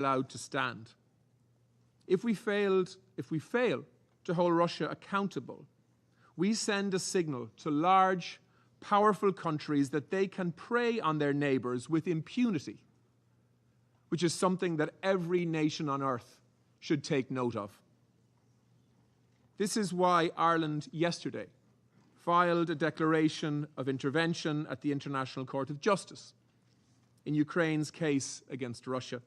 allowed to stand. If we fail to hold Russia accountable, we send a signal to large, powerful countries that they can prey on their neighbors with impunity, which is something that every nation on earth should take note of. This is why Ireland yesterday filed a declaration of intervention at the International Court of Justice in Ukraine's case against Russia.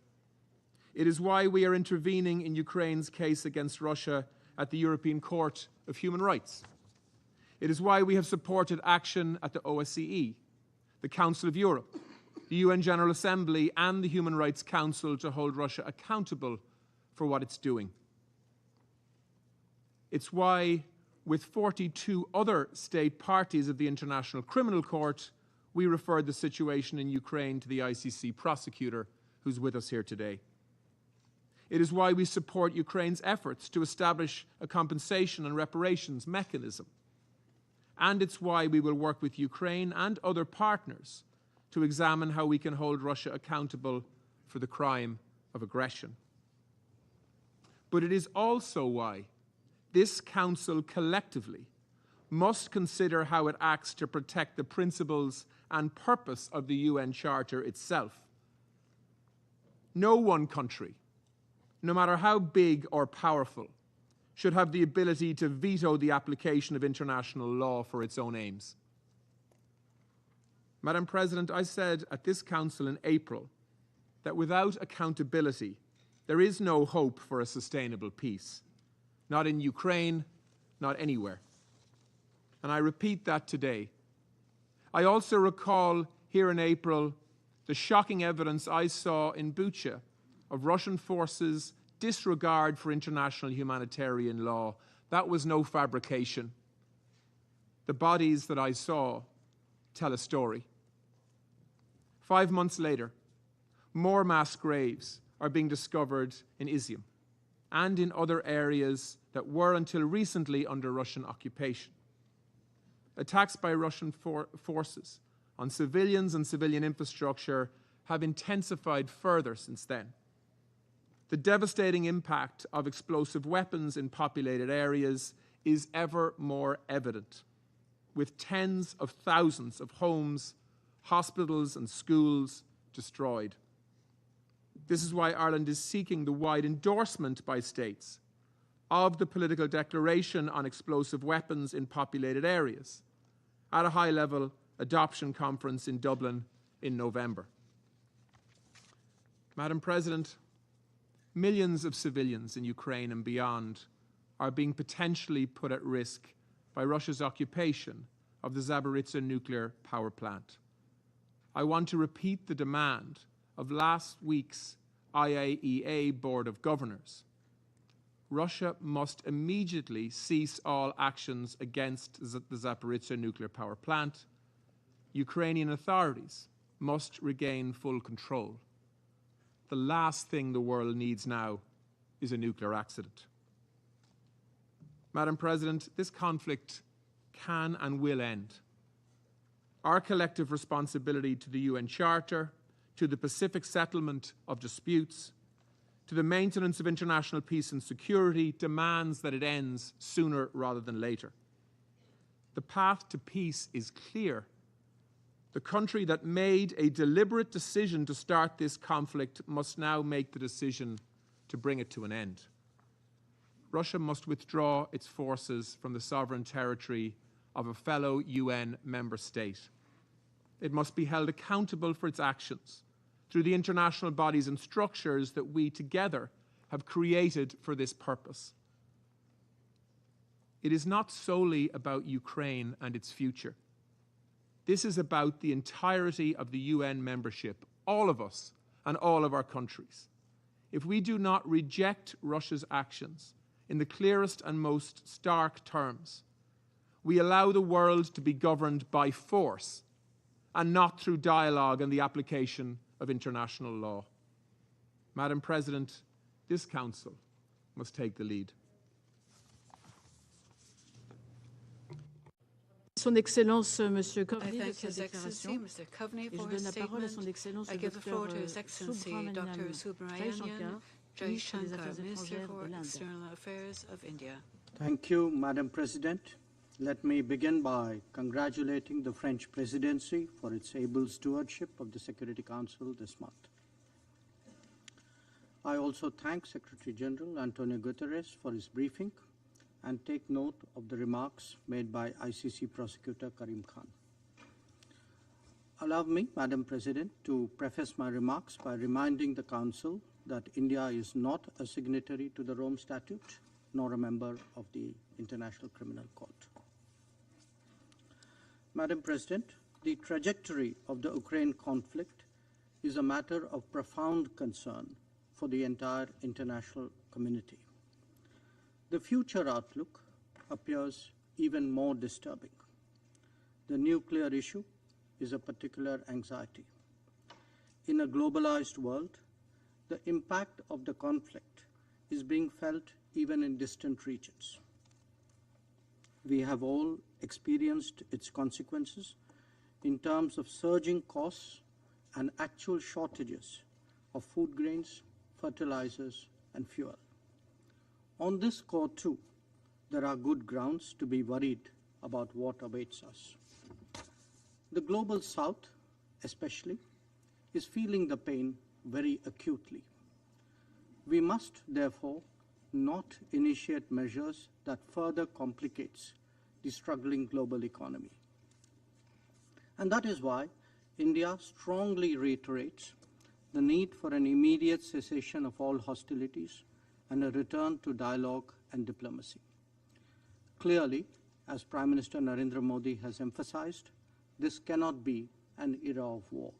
It is why we are intervening in Ukraine's case against Russia at the European Court of Human Rights. It is why we have supported action at the OSCE, the Council of Europe, the UN General Assembly, and the Human Rights Council to hold Russia accountable for what it's doing. It's why, with 42 other state parties of the International Criminal Court, we referred the situation in Ukraine to the ICC prosecutor, who's with us here today. It is why we support Ukraine's efforts to establish a compensation and reparations mechanism. And it's why we will work with Ukraine and other partners to examine how we can hold Russia accountable for the crime of aggression. But it is also why this Council collectively must consider how it acts to protect the principles and purpose of the UN Charter itself. No one country, no matter how big or powerful, should have the ability to veto the application of international law for its own aims. Madam President, I said at this Council in April that without accountability, there is no hope for a sustainable peace. Not in Ukraine, not anywhere. And I repeat that today. I also recall here in April the shocking evidence I saw in Bucha of Russian forces' disregard for international humanitarian law. That was no fabrication. The bodies that I saw tell a story. 5 months later, more mass graves are being discovered in Izium and in other areas that were until recently under Russian occupation. Attacks by Russian forces on civilians and civilian infrastructure have intensified further since then. The devastating impact of explosive weapons in populated areas is ever more evident, with tens of thousands of homes, hospitals, and schools destroyed. This is why Ireland is seeking the wide endorsement by states of the political declaration on explosive weapons in populated areas at a high-level adoption conference in Dublin in November. Madam President, millions of civilians in Ukraine and beyond are being potentially put at risk by Russia's occupation of the Zaporizhzhia nuclear power plant. I want to repeat the demand of last week's IAEA Board of Governors. Russia must immediately cease all actions against the Zaporizhzhia nuclear power plant. Ukrainian authorities must regain full control. The last thing the world needs now is a nuclear accident. Madam President, this conflict can and will end. Our collective responsibility to the UN Charter, to the Pacific settlement of disputes, to the maintenance of international peace and security demands that it ends sooner rather than later. The path to peace is clear. The country that made a deliberate decision to start this conflict must now make the decision to bring it to an end. Russia must withdraw its forces from the sovereign territory of a fellow UN member state. It must be held accountable for its actions through the international bodies and structures that we together have created for this purpose. It is not solely about Ukraine and its future. This is about the entirety of the UN membership, all of us and all of our countries. If we do not reject Russia's actions in the clearest and most stark terms, we allow the world to be governed by force and not through dialogue and the application of international law. Madam President, this Council must take the lead. Son Excellence, Monsieur I Coveney, de thank sa His Excellency, déclaration. Mr. Coveney, Et je for donne his la parole à son statement. Excellence, I le give the floor to Dr His Excellency, Dr. Subramanian Jaishankar, Minister for External Affairs of India. Thank you, Madam President. Let me begin by congratulating the French presidency for its able stewardship of the Security Council this month. I also thank Secretary General Antonio Guterres for his briefing and take note of the remarks made by ICC Prosecutor Karim Khan. Allow me, Madam President, to preface my remarks by reminding the Council that India is not a signatory to the Rome Statute, nor a member of the International Criminal Court. Madam President, the trajectory of the Ukraine conflict is a matter of profound concern for the entire international community. The future outlook appears even more disturbing. The nuclear issue is a particular anxiety. In a globalized world, the impact of the conflict is being felt even in distant regions. We have all experienced its consequences in terms of surging costs and actual shortages of food grains, fertilizers, and fuel. On this score, too, there are good grounds to be worried about what awaits us. The Global South, especially, is feeling the pain very acutely. We must, therefore, not initiate measures that further complicates the struggling global economy. And that is why India strongly reiterates the need for an immediate cessation of all hostilities and a return to dialogue and diplomacy. Clearly, as Prime Minister Narendra Modi has emphasized, this cannot be an era of war.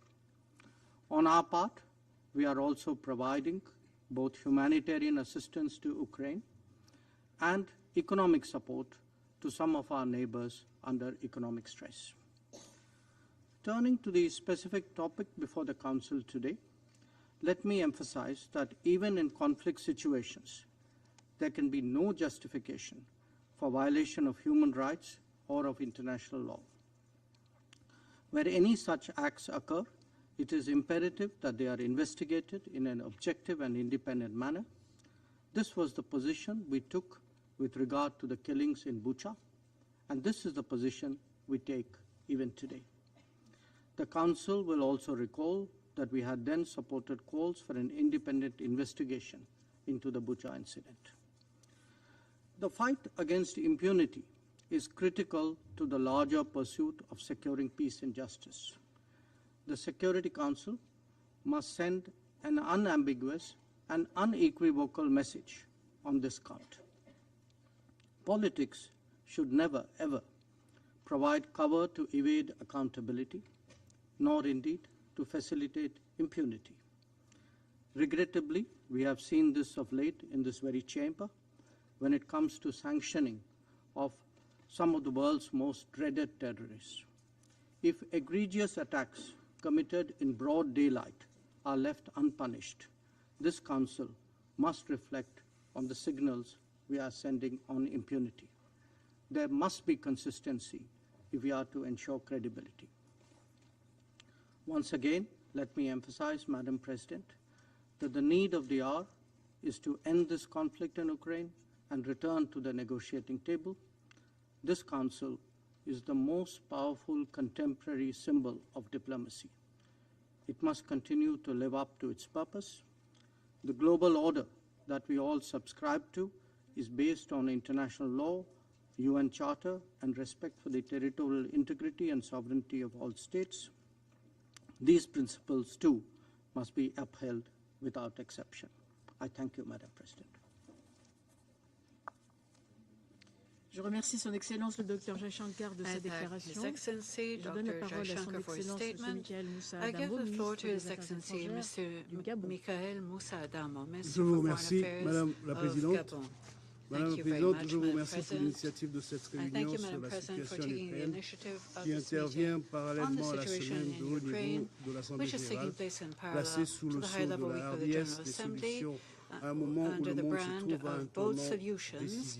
On our part, we are also providing both humanitarian assistance to Ukraine and economic support to some of our neighbors under economic stress. Turning to the specific topic before the Council today, let me emphasize that even in conflict situations, there can be no justification for violation of human rights or of international law. Where any such acts occur, it is imperative that they are investigated in an objective and independent manner. This was the position we took with regard to the killings in Bucha, and this is the position we take even today. The Council will also recall that we had then supported calls for an independent investigation into the Bucha incident. The fight against impunity is critical to the larger pursuit of securing peace and justice. The Security Council must send an unambiguous and unequivocal message on this count. Politics should never, ever provide cover to evade accountability, nor indeed to facilitate impunity. Regrettably, we have seen this of late in this very chamber when it comes to sanctioning of some of the world's most dreaded terrorists. If egregious attacks committed in broad daylight are left unpunished, this Council must reflect on the signals we are sending on impunity. There must be consistency if we are to ensure credibility. Once again, let me emphasize, Madam President, that the need of the hour is to end this conflict in Ukraine and return to the negotiating table. This Council is the most powerful contemporary symbol of diplomacy. It must continue to live up to its purpose. The global order that we all subscribe to is based on international law, UN Charter, and respect for the territorial integrity and sovereignty of all states. These principles, too, must be upheld without exception. I thank you, Madam President. Je remercie Son Excellence le Dr Jaishankar de sa déclaration. Je donne la parole à Son Excellence M. Michael Moussa Adamo, ministre des Affaires étrangères du Gabon. Je vous remercie, Madame la Présidente. Madame la Présidente, je vous remercie pour l'initiative de cette réunion sur la situation en Ukraine qui intervient parallèlement à la semaine de haut niveau de l'Assemblée générale, placée sous le sceau de la hardiesse des solutions à un moment où le monde se trouve à un tournant décisif.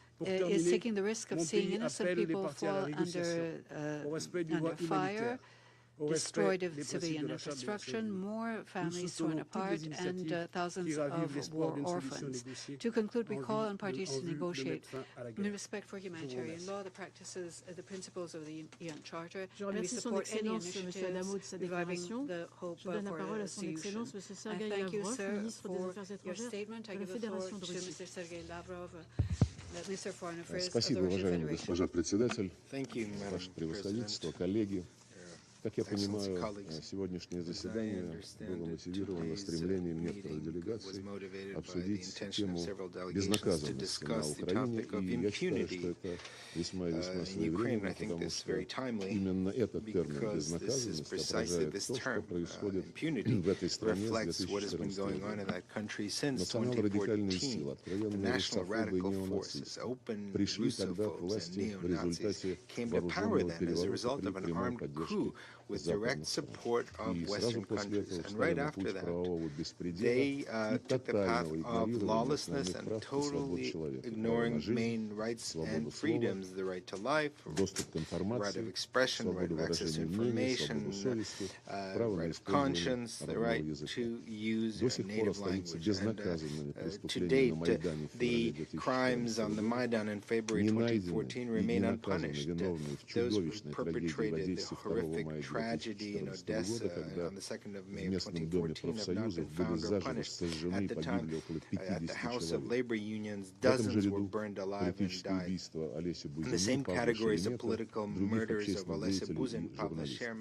is taking the risk of seeing innocent people fall under fire, destroyed civilian infrastructure, more families torn apart, and thousands of war orphans. To conclude, we call on parties to negotiate in respect for humanitarian law, the practices, the principles of the UN Charter, and we support any initiatives reviving the hope for a solution. I thank you, sir, for your statement. I give the floor to Mr. Sergei Lavrov, Minister of Foreign Affairs of the Russian Federation. Thank you, Madam President. Как я понимаю, сегодняшнее заседание было мотивировано стремлением некоторых делегаций обсудить тему безнаказанности на Украине, и я считаю, что это весьма и весьма своевременно, потому что именно этот термин безнаказанность отражает то, что происходит в этой стране с 2014 года. Национал-радикальные силы, откровенные русофобы и неонацисты, пришли тогда к власти в результате вооруженного переворота при прямой поддержке западных стран. И сразу после этого встали на путь правового беспредела и тотального игнорирования основных прав и свобод человека. Право на жизнь, свободу слова, доступ к информации, свободу выражения мнений, свободу совести, право на использование родного языка. До сих пор остаются безнаказанными преступления на Майдане в феврале 2014 года. Не найдены и не наказаны виновные в чудовищной трагедии в Одессе 2 мая 2014 года, когда в местном доме профсоюзов были заживо сожжены и погибли около 50 человек. В этом же ряду политические убийства Олеся Бузины, Павла Шеремета, других общественных деятелей и журналистов.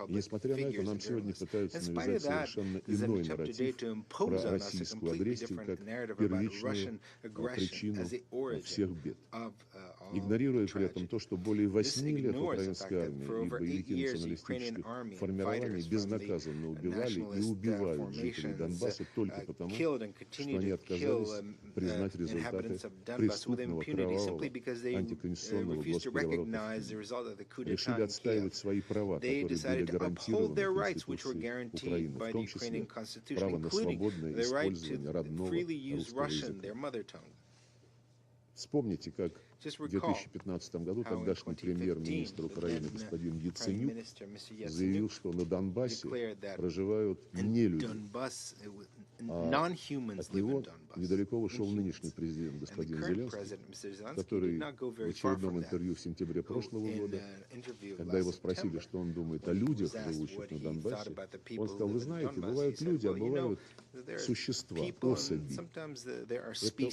И несмотря на это, нам сегодня пытаются навязать совершенно иной нарратив про российскую агрессию как первичную причину всех бед. Игнорируя при этом то, что более 8 лет украинская армия и боевики националистических формирований безнаказанно убивали и убивают жителей Донбасса только потому, что они отказались признать результаты преступного, кровавого, антиконституционного госпереворота. Решили отстаивать свои права, которые были гарантированы Конституцией Украины, в том числе право на свободное использование родного русского языка. Вспомните, как в 2015 году тогдашний премьер-министр Украины господин Яценюк заявил, что на Донбассе проживают нелюди. От него недалеко ушел нынешний президент господин Зеленский, который в очередном интервью в сентябре прошлого года, когда его спросили, что он думает о людях, живущих на Донбассе, он сказал: вы знаете, бывают люди, а бывают существа, особи. Это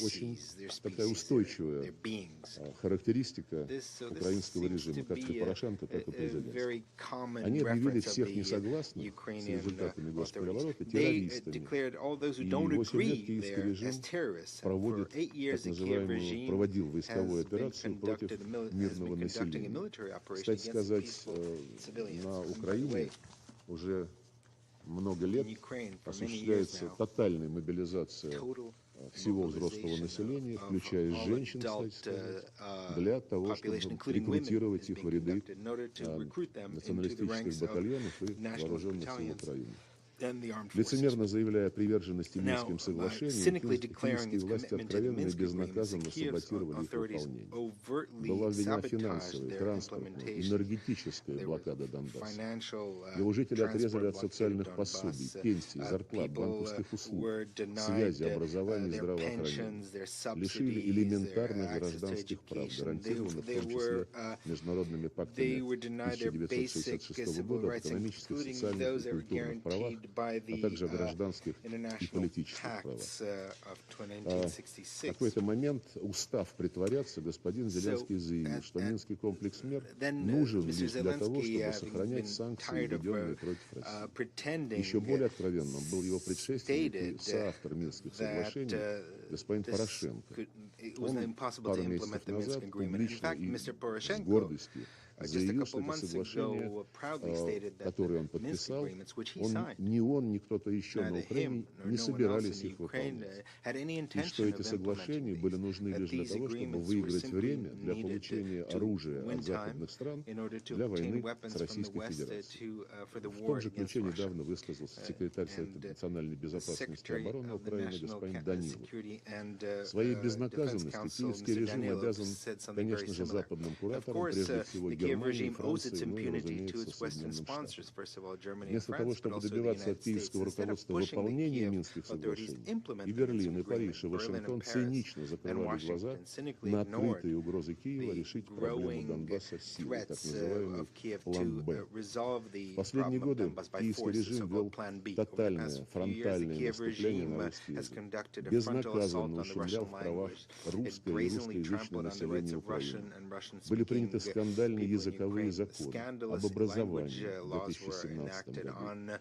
очень такая устойчивая характеристика украинского режима, как и Порошенко, так и президент. Они объявили всех несогласных с результатами госпереворота террористами. И 8 лет киевский режим проводит так называемую, проводил войсковую операцию против мирного населения. Кстати сказать, на Украине уже много лет осуществляется тотальная мобилизация всего взрослого населения, включая женщин, кстати сказать, для того, чтобы рекрутировать их в ряды националистических батальонов и вооруженных сил Украины. Лицемерно заявляя о приверженности Минским соглашениям, киевские власти откровенно и безнаказанно саботировали их выполнение. Была введена финансовая, транспортная, энергетическая блокада Донбасса. Его жители отрезали от социальных пособий, пенсий, зарплат, банковских услуг, связи, образования и здравоохранения. Лишили элементарных гражданских прав, гарантированных в том числе международными пактами 1966 года об экономических, социальных и культурных правах, а также гражданских и политических правах. В какой-то момент, устав притворяться, господин Зеленский заявил, что Минский комплекс мер нужен лишь для того, чтобы сохранять санкции, введенные против России. Еще более откровенным был его предшественник и соавтор Минских соглашений, господин Порошенко. Он пару месяцев назад публично и с гордостью заявил, что это соглашение, которое он подписал, ни он, ни кто-то еще на Украине не собирались их выполнять. И что эти соглашения были нужны лишь для того, чтобы выиграть время для получения оружия от западных стран для войны с Российской Федерацией. В том же ключе недавно высказался секретарь Совета национальной безопасности и обороны Украины господин Данилов. Своей безнаказанностью киевский режим обязан, конечно же, западным кураторам, прежде всего Германии, Франции, ну и, разумеется, Соединенным Штатам. Вместо того, чтобы добиваться от киевского руководства выполнения Минских соглашений, и Берлин, и Париж, и Вашингтон цинично закрывали глаза на открытые угрозы Киева решить проблему Донбасса силой, так называемый план «Б». В последние годы киевский режим вел тотальное фронтальное наступление на русский язык, безнаказанно ущемлял в правах русское и русскоязычное население Украины. Были приняты скандальные языковые законы об образовании в 2017 году,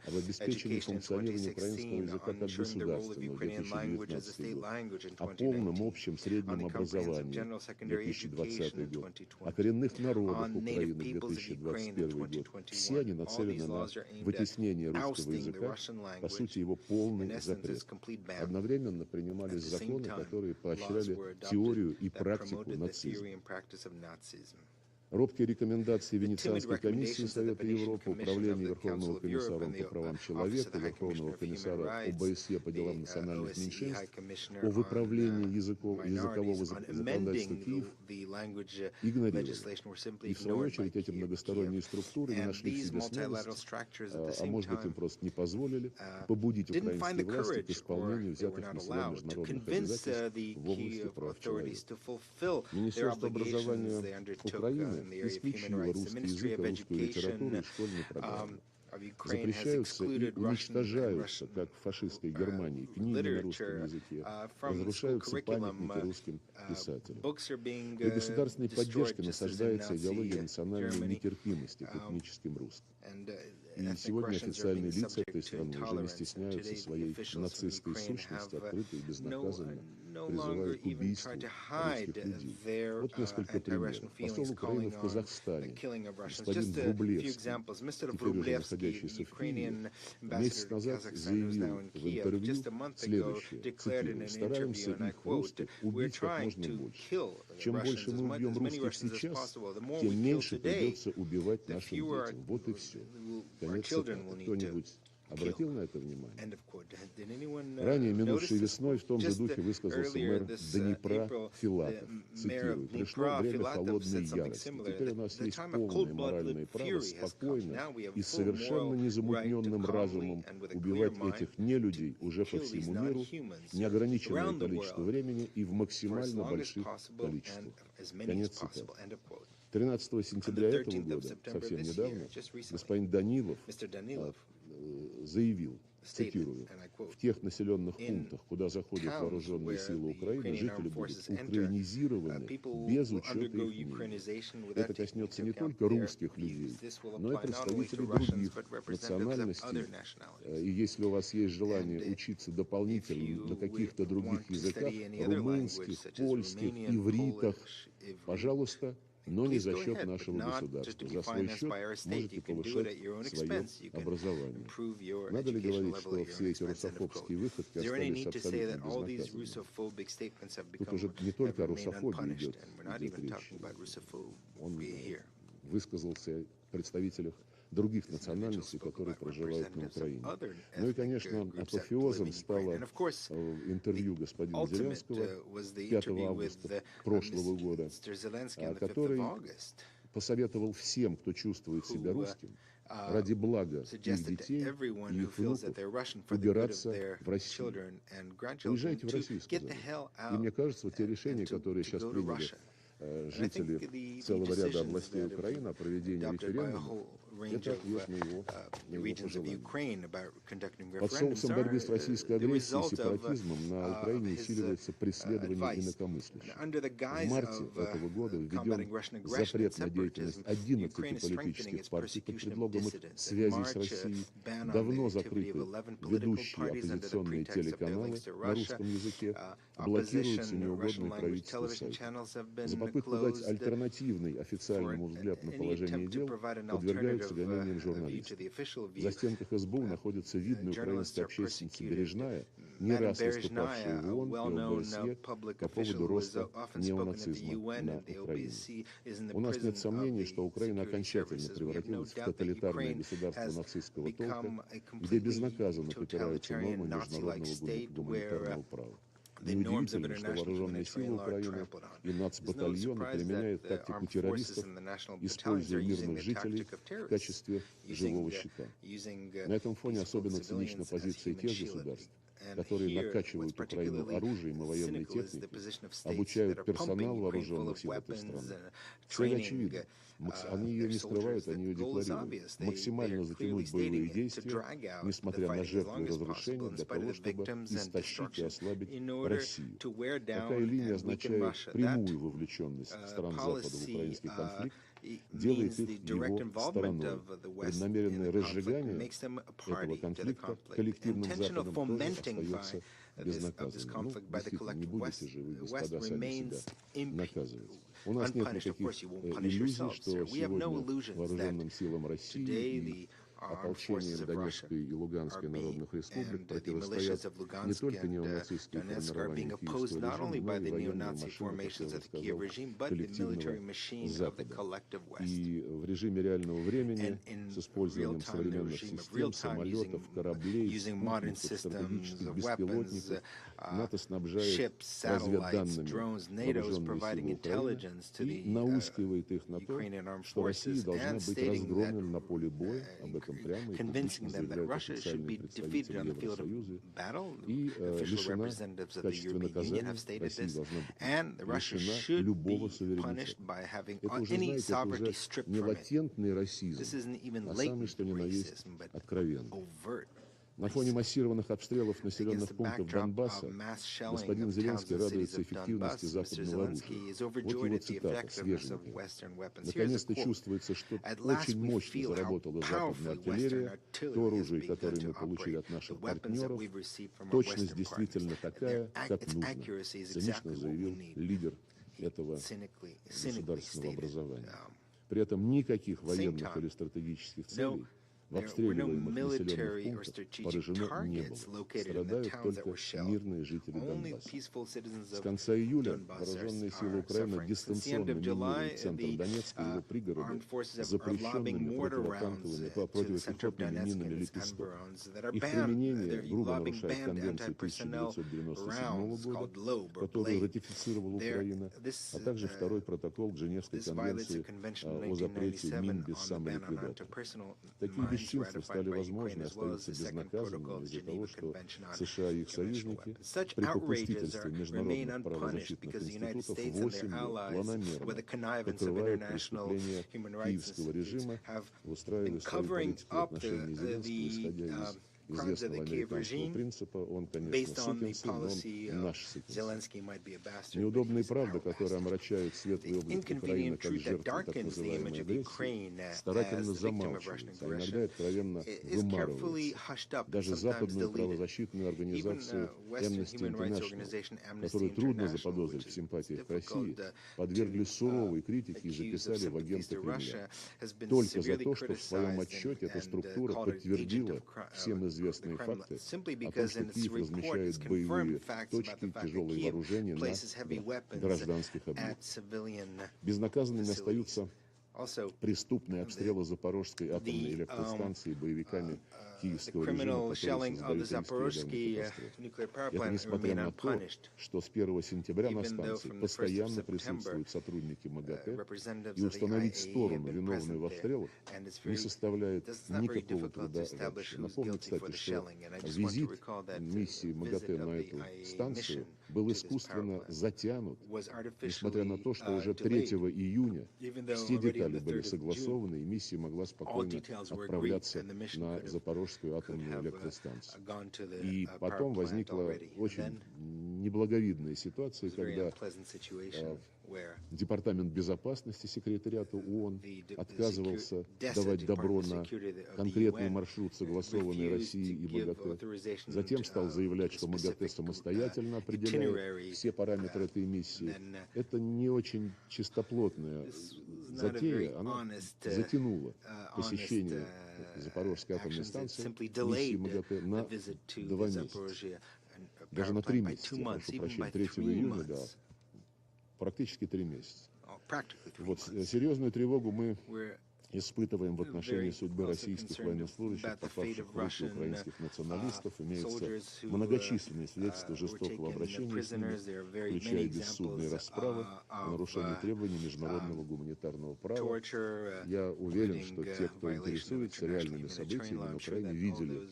об обеспечении функционирования украинского языка как государственного в 2019 год, о полном общем среднем образовании в 2020 год, о коренных народах Украины в 2021 год. Все они нацелены на вытеснение русского языка, по сути, его полный запрет. Одновременно принимались законы, которые поощряли теорию и практику нацизма. Робкие рекомендации Венецианской комиссии Совета Европы, Управления Верховного комиссара по правам человека, Верховного комиссара ОБСЕ по делам национальных меньшинств о выправлении языкового законодательства Киев игнорировали. И в свою очередь эти многосторонние структуры не нашли в себе смелости, а может быть им просто не позволили побудить украинские власти к исполнению взятых на себя международных обязательств в области прав человека. Министерство образования Украины исключило русский язык, русскую литературу из школьной программы. Запрещаются и уничтожаются, как в фашистской Германии, книги на русском языке, разрушаются памятники русским писателям. При государственной поддержке насаждается идеология национальной нетерпимости к этническим русским. И сегодня официальные лица этой страны уже не стесняются своей нацистской сущности, открыто и безнаказанно призывают к убийству русских людей. Вот несколько примеров. Посол Украины в Казахстане, господин Врублевский, теперь уже находящийся в Киеве, месяц назад заявил в интервью следующее, цитирую: «Стараемся их, русских, убить как можно больше. Чем больше мы убьем русских сейчас, тем меньше придется убивать нашим детям». Вот и все. Конец цитаты. Кто-нибудь обратил на это внимание? Ранее, минувшей весной, в том же духе высказался мэр Днепра Филатов. Цитирую: «Пришло время холодной ярости. Теперь у нас есть полное моральное право спокойно и с совершенно незамутненным разумом убивать этих нелюдей уже по всему миру неограниченное количество времени и в максимально больших количествах». Конец цитаты. 13 сентября этого года, совсем недавно, господин Данилов заявил, цитирую: «В тех населенных пунктах, куда заходят вооруженные силы Украины, жители будут украинизированы без учета их мнения. Это коснется не только русских людей, но и представителей других национальностей. И если у вас есть желание учиться дополнительно на каких-то других языках, румынских, польских, ивритах, пожалуйста, но не за счет нашего государства. За свой счет можете повышать свое образование». Надо ли говорить, что все эти русофобские выходки остались абсолютно безнаказанными? Тут уже не только о русофобии идет речь. Он высказался о представителях других национальностей, которые проживают на Украине. Ну и, конечно, апофеозом стало интервью господина Зеленского 5 августа прошлого года, который посоветовал всем, кто чувствует себя русским, ради блага их детей и их внуков убираться в Россию. Уезжайте в Россию, сказали. И мне кажется, вот те решения, которые сейчас приняли жители целого ряда областей Украины о проведении референдума, это ответ на его пожелание. Под соусом борьбы с российской агрессией и сепаратизмом на Украине усиливается преследование инакомыслящих. В марте этого года введен запрет на деятельность 11 политических партий под предлогом их связей с Россией. Давно закрыты ведущие оппозиционные телеканалы на русском языке, блокируются неугодные правительству сайты. За попытку дать альтернативный официальному взгляд на положение дел подвергаются гонениям журналистов. В застенках СБУ находится видная украинская общественница Бережная, не раз выступавшая в ООН и ОБСЕ по поводу роста неонацизма на Украине. У нас нет сомнений, что Украина окончательно превратилась в тоталитарное государство нацистского толка, где безнаказанно попираются нормы международного гуманитарного права. Неудивительно, что вооруженные силы Украины и нацбатальоны применяют тактику террористов, используя мирных жителей в качестве живого щита. На этом фоне особенно цинична позиция тех государств, которые накачивают Украину оружием и военной техникой, обучают персонал вооруженных сил этой страны. Цель очевидна. Они ее не скрывают, они ее декларируют. Максимально затянуть боевые действия, несмотря на жертвы и разрушения, для того, чтобы истощить и ослабить Россию. Такая линия означает прямую вовлеченность стран Запада в украинский конфликт делает их его стороной. Преднамеренное разжигание этого конфликта коллективным Западом тоже остается безнаказанным. Ну, действительно, не будете же вы, господа, сами себя наказывать. У нас нет никаких иллюзий, что сегодня вооруженным силам России и ополчением Донецкой и Луганской народных республик противостоят не только неонацистские формирования киевского режима, но и военные машины, как я уже сказал, коллективного Запада. И в режиме реального времени с использованием современных систем, самолетов, кораблей, спутников, стратегических беспилотников НАТО снабжает разведданными вооруженные силы Украины и наускивает их на то, что Россия должна быть разгромлена на поле боя, об этом прямо и публично заявляют официальные представители Евросоюза, и лишена в качестве наказания Россия должна быть лишена любого суверенитета. Это уже, знаете, это уже не латентный расизм, а самый что ни на есть откровенный. На фоне массированных обстрелов населенных пунктов Донбасса господин Зеленский радуется эффективности западного оружия. Вот его цитата, свеженькая. Наконец-то чувствуется, что очень мощно заработала западная артиллерия. То оружие, которое мы получили от наших партнеров, точность действительно такая, как нужно, цинично заявил лидер этого государственного образования. При этом никаких военных или стратегических целей в обстреливаемых населенных пунктах поражено не было. Страдают только мирные жители Донбасса. С конца июля вооруженные силы Украины дистанционно минируют центр Донецка и его пригороды запрещенными противопехотными минами «Лепесток». Их применение грубо нарушает Конвенцию 1997 года, которую ратифицировала Украина, а также второй протокол к Женевской конвенции о запрете мин без самоликвидатора. Такие бесчинства стали возможны и остаются безнаказанными из-за того, что США и их союзники при попустительстве международных правозащитных институтов 8 лет планомерно покрывают преступления киевского режима, устраивая свои политики в отношении Зеленского, исходя из известного американского принципа. Он, конечно, сукин сын, но он наш сукин сын. Неудобные правды, которые омрачают светлый облик Украины как жертвы так называемой агрессии, старательно замалчиваются, а иногда откровенно вымарываются. Даже западную правозащитную организацию Amnesty International, которую трудно заподозрить в симпатиях к России, подвергли суровой критике и записали в агенты Кремля. Только за то, что в своем отчете эта структура подтвердила всем известные факты о том, что Киев размещает боевые точки, тяжелые вооружения на гражданских объектах. Безнаказанными остаются преступные обстрелы Запорожской атомной электростанции боевиками киевского режима, которые создают риск ядерной катастрофы. Это несмотря на то, что с 1 сентября на станции постоянно присутствуют сотрудники МАГАТЭ, и установить сторону, виновную в обстрелах, не составляет никакого труда вообще. Напомню, кстати, что визит миссии МАГАТЭ на эту станцию был искусственно затянут, несмотря на то, что уже 3 июня все детали были согласованы, и миссия могла спокойно отправляться на Запорожскую атомную электростанцию. И потом возникла очень неблаговидная ситуация, когда Департамент безопасности секретариата ООН отказывался давать добро на конкретный маршрут, согласованный Россией и МАГАТЭ. Затем стал заявлять, что МАГАТЭ самостоятельно определяет все параметры этой миссии. Это не очень чистоплотная затея, она затянула посещение Запорожской атомной станции миссии МАГАТЭ на 2 месяца. Даже на 3 месяца, я прошу прощения, 3 июня, да, практически 3 месяца. Вот серьезную тревогу мы испытываем в отношении судьбы российских военнослужащих, попавших в руки украинских националистов. Имеются многочисленные свидетельства жестокого обращения с ними, включая бессудные расправы, нарушение требований международного гуманитарного права. Я уверен, что те, кто интересуется реальными событиями на Украине, видели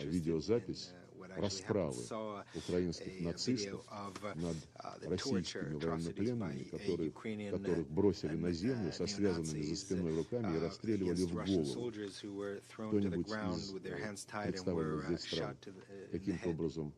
видеозапись расправы украинских нацистов над российскими военнопленными, которых бросили на землю со связанными за спиной руками и расстреливали в голову. Кто-нибудь из представленных здесь стран каким-то образом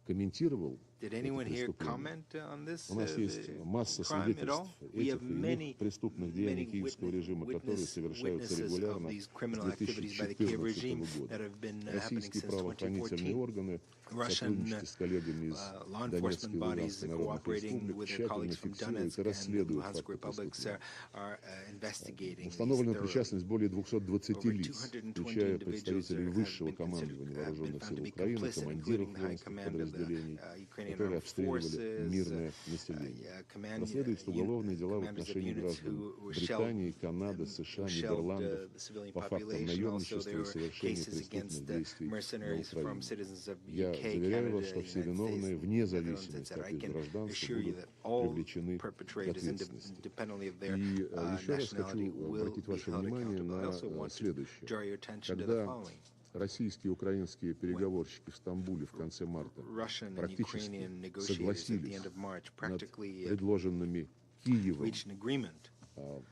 комментировал Did anyone here comment on this У нас есть масса crime at all? свидетельств We have этих и иных преступных деяний киевского режима, которые совершаются witnesses регулярно of these с criminal activities by the Kiev 2014 regime года. that have been happening Российские since правоохранительные 2014. органы в Russian сотрудничестве с коллегами из law Донецкой enforcement и bodies Луганской народных cooperating республик with their тщательно colleagues from фиксируют Donetsk и and расследуют Luhansk факты republics преступления. are investigating Установлена these причастность более 220 Over лиц, 220 включая individuals представителей have высшего been командования been вооруженных found сил to be Украины, complicit, командиров including the high воинских command of the подразделений, Ukrainian которые armed обстреливали forces, мирное население. Расследуются уголовные дела в commanders of отношении units граждан who Британии, shelled Канады, США, the Нидерландов civilian по фактам population. Also, наемничества there и were совершения cases against преступных действий на mercenaries from Украине. citizens of Я UK, заверяю вас, Canada, что все United виновные, States, вне Netherlands, зависимости etc. от I их can гражданства, assure you будут that all привлечены к perpetrators, ответственности. independently of their И еще раз nationality, хочу will обратить be ваше held внимание accountable. I also на want to следующее. draw your attention to the Когда following. российские и украинские переговорщики в Стамбуле в конце марта Russian and практически Ukrainian negotiators at the согласились end of March над practically предложенными Киевом reached an agreement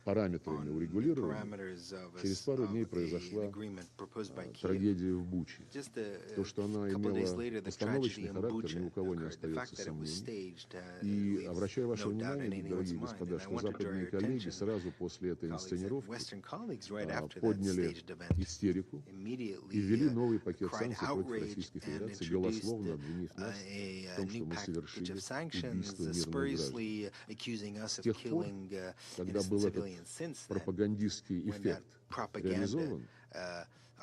параметрами on урегулирования, parameters of через пару дней an произошла agreement proposed by Kiev. трагедия в Буче. Just То, что она a couple of days имела later, the постановочный tragedy in характер, ни у Bucha кого не occurred. The fact остается that it was сомнений. staged И leaves обращаю ваше no doubt in внимание, anyone's дорогие mind. господа, And I что want to draw западные your коллеги attention, сразу после этой colleagues, that инсценировки Western colleagues right after that подняли staged event истерику и immediately ввели новый пакет cried санкций против outrage Российской and Федерации, introduced голословно обвинив нас a в том, что new мы package совершили of sanctions, убийство мирных граждан. spuriously accusing us С of тех пор, killing когда innocent был этот civilians. Since then, пропагандистский when that эффект propaganda реализован,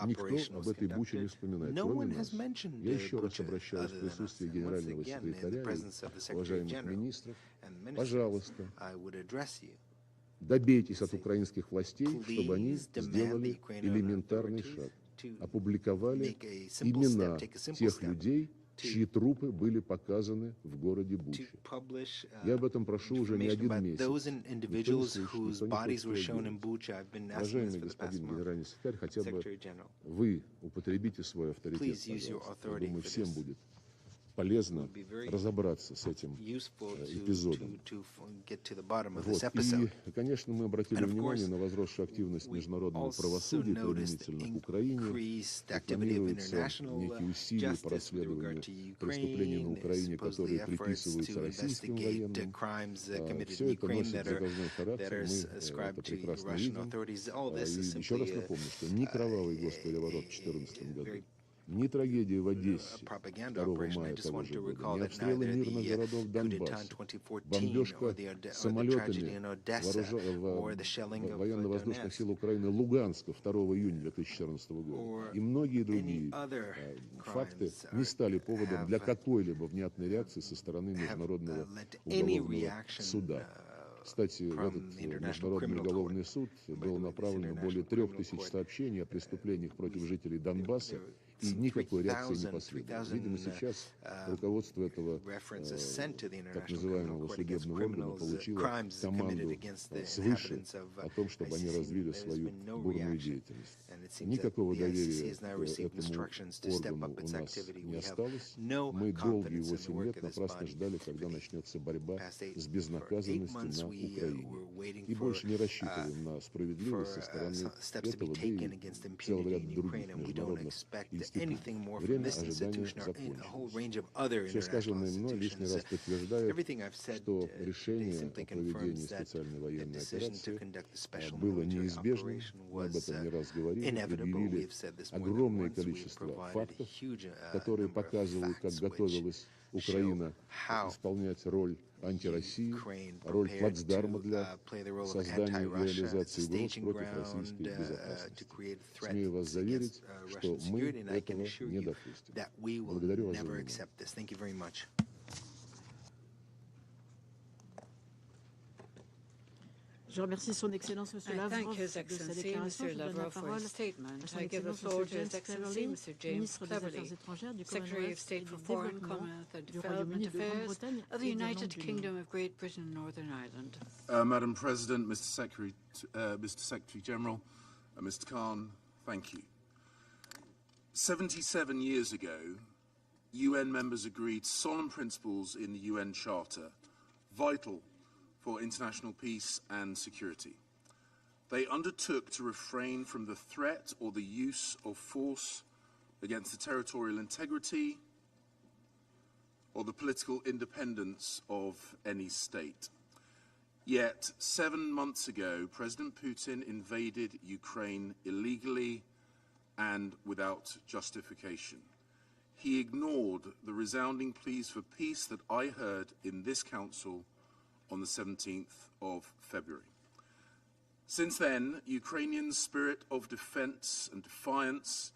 никто operation об was этой Буче не conducted, вспоминает, no кроме one нас. has mentioned Я еще раз Bucha обращаюсь в other than us. присутствии And once генерального again, in the секретаря presence of the и Secretary уважаемых General министров, and ministers, пожалуйста, I would address you. добейтесь от украинских властей, чтобы они Please demand the сделали Ukrainian элементарный authorities шаг, to опубликовали make a simple имена step, take a simple тех step людей, чьи трупы были показаны в городе to Буче. publish Я об этом прошу уже не information один about месяц. those Никто не individuals слышит, whose никто не bodies хочет were shown in реагировать. Bucha. I've been asking this Уважаемый for the past господин month. генеральный секретарь, хотя бы Secretary General, вы употребите свой авторитет, please use your пожалуйста. Я authority думаю, for всем this. будет полезно Would be very разобраться с этим useful эпизодом. to get to the bottom of Вот. this episode. И, конечно, мы обратили And of внимание course, на возросшую активность we международного also правосудия noticed применительно к Украине. increased И activity of планируются international некие усилия по justice with regard расследованию to преступлений на Ukraine, Украине, supposedly которые efforts приписываются to российским investigate военным. crimes committed Все in это Ukraine носит that are заказной характер, мы ascribed это to прекрасно Russian видим. authorities. All И this is еще раз simply напомню, что ни кровавый госпереворот в 2014 году, very ни трагедия в Одессе propaganda 2 operation. I мая just того want же to года, recall ни that обстрелы neither мирных the городов coup d'etat in Донбасса, 2014 бомбежка or the tragedy самолетами in Odessa or the shelling of военно-воздушных Donetsk сил Украины Луганска 2 июня 2014 года и многие другие факты не стали поводом для какой-либо внятной реакции со стороны Международного уголовного суда. Кстати, в этот Международный уголовный суд было направлено более 3000 сообщений о преступлениях против жителей Донбасса, и никакой реакции не последовало. Видимо, сейчас руководство этого так называемого судебного органа получило команду свыше о том, чтобы они развили свою бурную деятельность. Никакого доверия к этому органу у нас не осталось. Мы долгие 8 лет напрасно ждали, когда начнется борьба с безнаказанностью на Украине. И больше не рассчитываем на справедливость со стороны этого, да и целого ряда других международных институтов. Время ожидания закончилось. Все сказанное мной лишний раз подтверждает, что решение о проведении специальной военной операции было неизбежным. Мы об этом не раз говорили, предъявили огромное количество фактов, которые показывают, как готовилась Украина исполнять роль антироссии, роль плацдарма для создания и реализации угроз против российской безопасности. Смею вас заверить, что мы этого не допустим. Благодарю вас за внимание. Je remercie son Excellence Monsieur Lavrov de sa déclaration. Je donne la parole à son Excellence Monsieur James Cleverly, ministre des Affaires étrangères du Commonwealth et du développement du Royaume-Uni de Grande-Bretagne of the United Kingdom of Great Britain and Northern Ireland. Madam President, Mr. Secretary General, Mr. Khan, thank you. 77 years ago, UN members agreed solemn principles in the UN Charter, vital for international peace and security. They undertook to refrain from the threat or the use of force against the territorial integrity or the political independence of any state. Yet, 7 months ago, President Putin invaded Ukraine illegally and without justification. He ignored the resounding pleas for peace that I heard in this Council on the 17th of February. Since then, Ukrainians' spirit of defense and defiance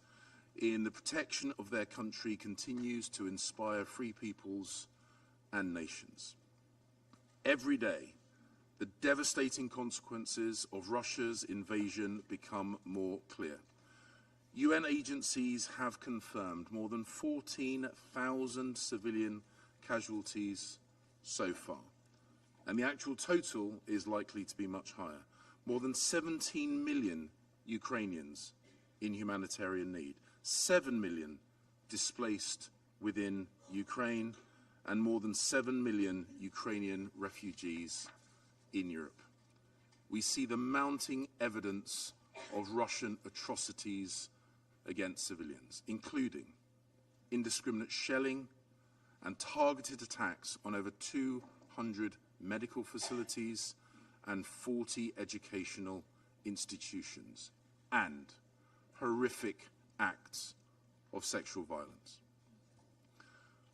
in the protection of their country continues to inspire free peoples and nations. Every day, the devastating consequences of Russia's invasion become more clear. UN agencies have confirmed more than 14,000 civilian casualties so far, and the actual total is likely to be much higher. More than 17 million Ukrainians in humanitarian need, 7 million displaced within Ukraine, and more than 7 million Ukrainian refugees in Europe. We see the mounting evidence of Russian atrocities against civilians, including indiscriminate shelling and targeted attacks on over 200 medical facilities and 40 educational institutions, and horrific acts of sexual violence.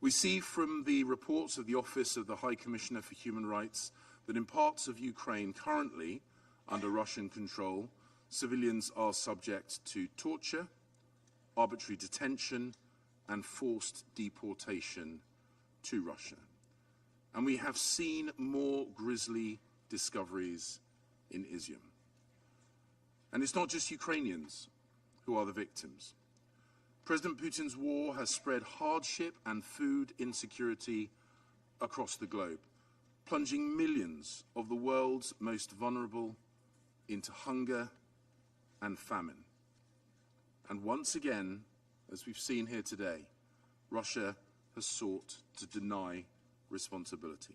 We see from the reports of the Office of the High Commissioner for Human Rights that in parts of Ukraine currently under Russian control, civilians are subject to torture, arbitrary detention, and forced deportation to Russia. And we have seen more grisly discoveries in Izium. And it's not just Ukrainians who are the victims. President Putin's war has spread hardship and food insecurity across the globe, plunging millions of the world's most vulnerable into hunger and famine. And once again, as we've seen here today, Russia has sought to deny responsibility.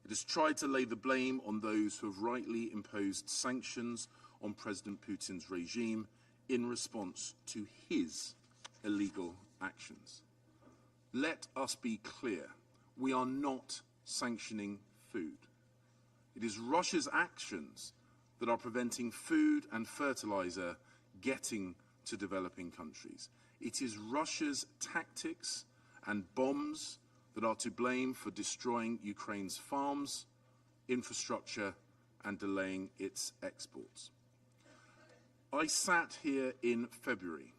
It has tried to lay the blame on those who have rightly imposed sanctions on President Putin's regime in response to his illegal actions. Let us be clear, we are not sanctioning food. It is Russia's actions that are preventing food and fertilizer getting to developing countries. It is Russia's tactics and bombs that are to blame for destroying Ukraine's farms, infrastructure, and delaying its exports. I sat here in February,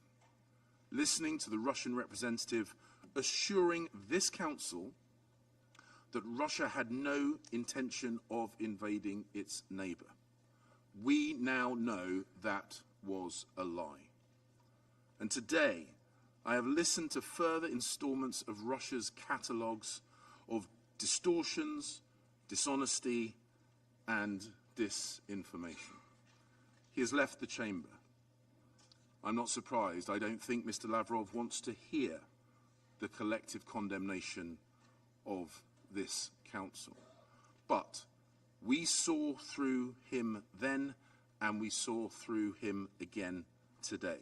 listening to the Russian representative assuring this Council that Russia had no intention of invading its neighbour. We now know that was a lie. And today, I have listened to further installments of Russia's catalogues of distortions, dishonesty, and disinformation. He has left the chamber. I'm not surprised. I don't think Mr. Lavrov wants to hear the collective condemnation of this Council. But we saw through him then, and we saw through him again today.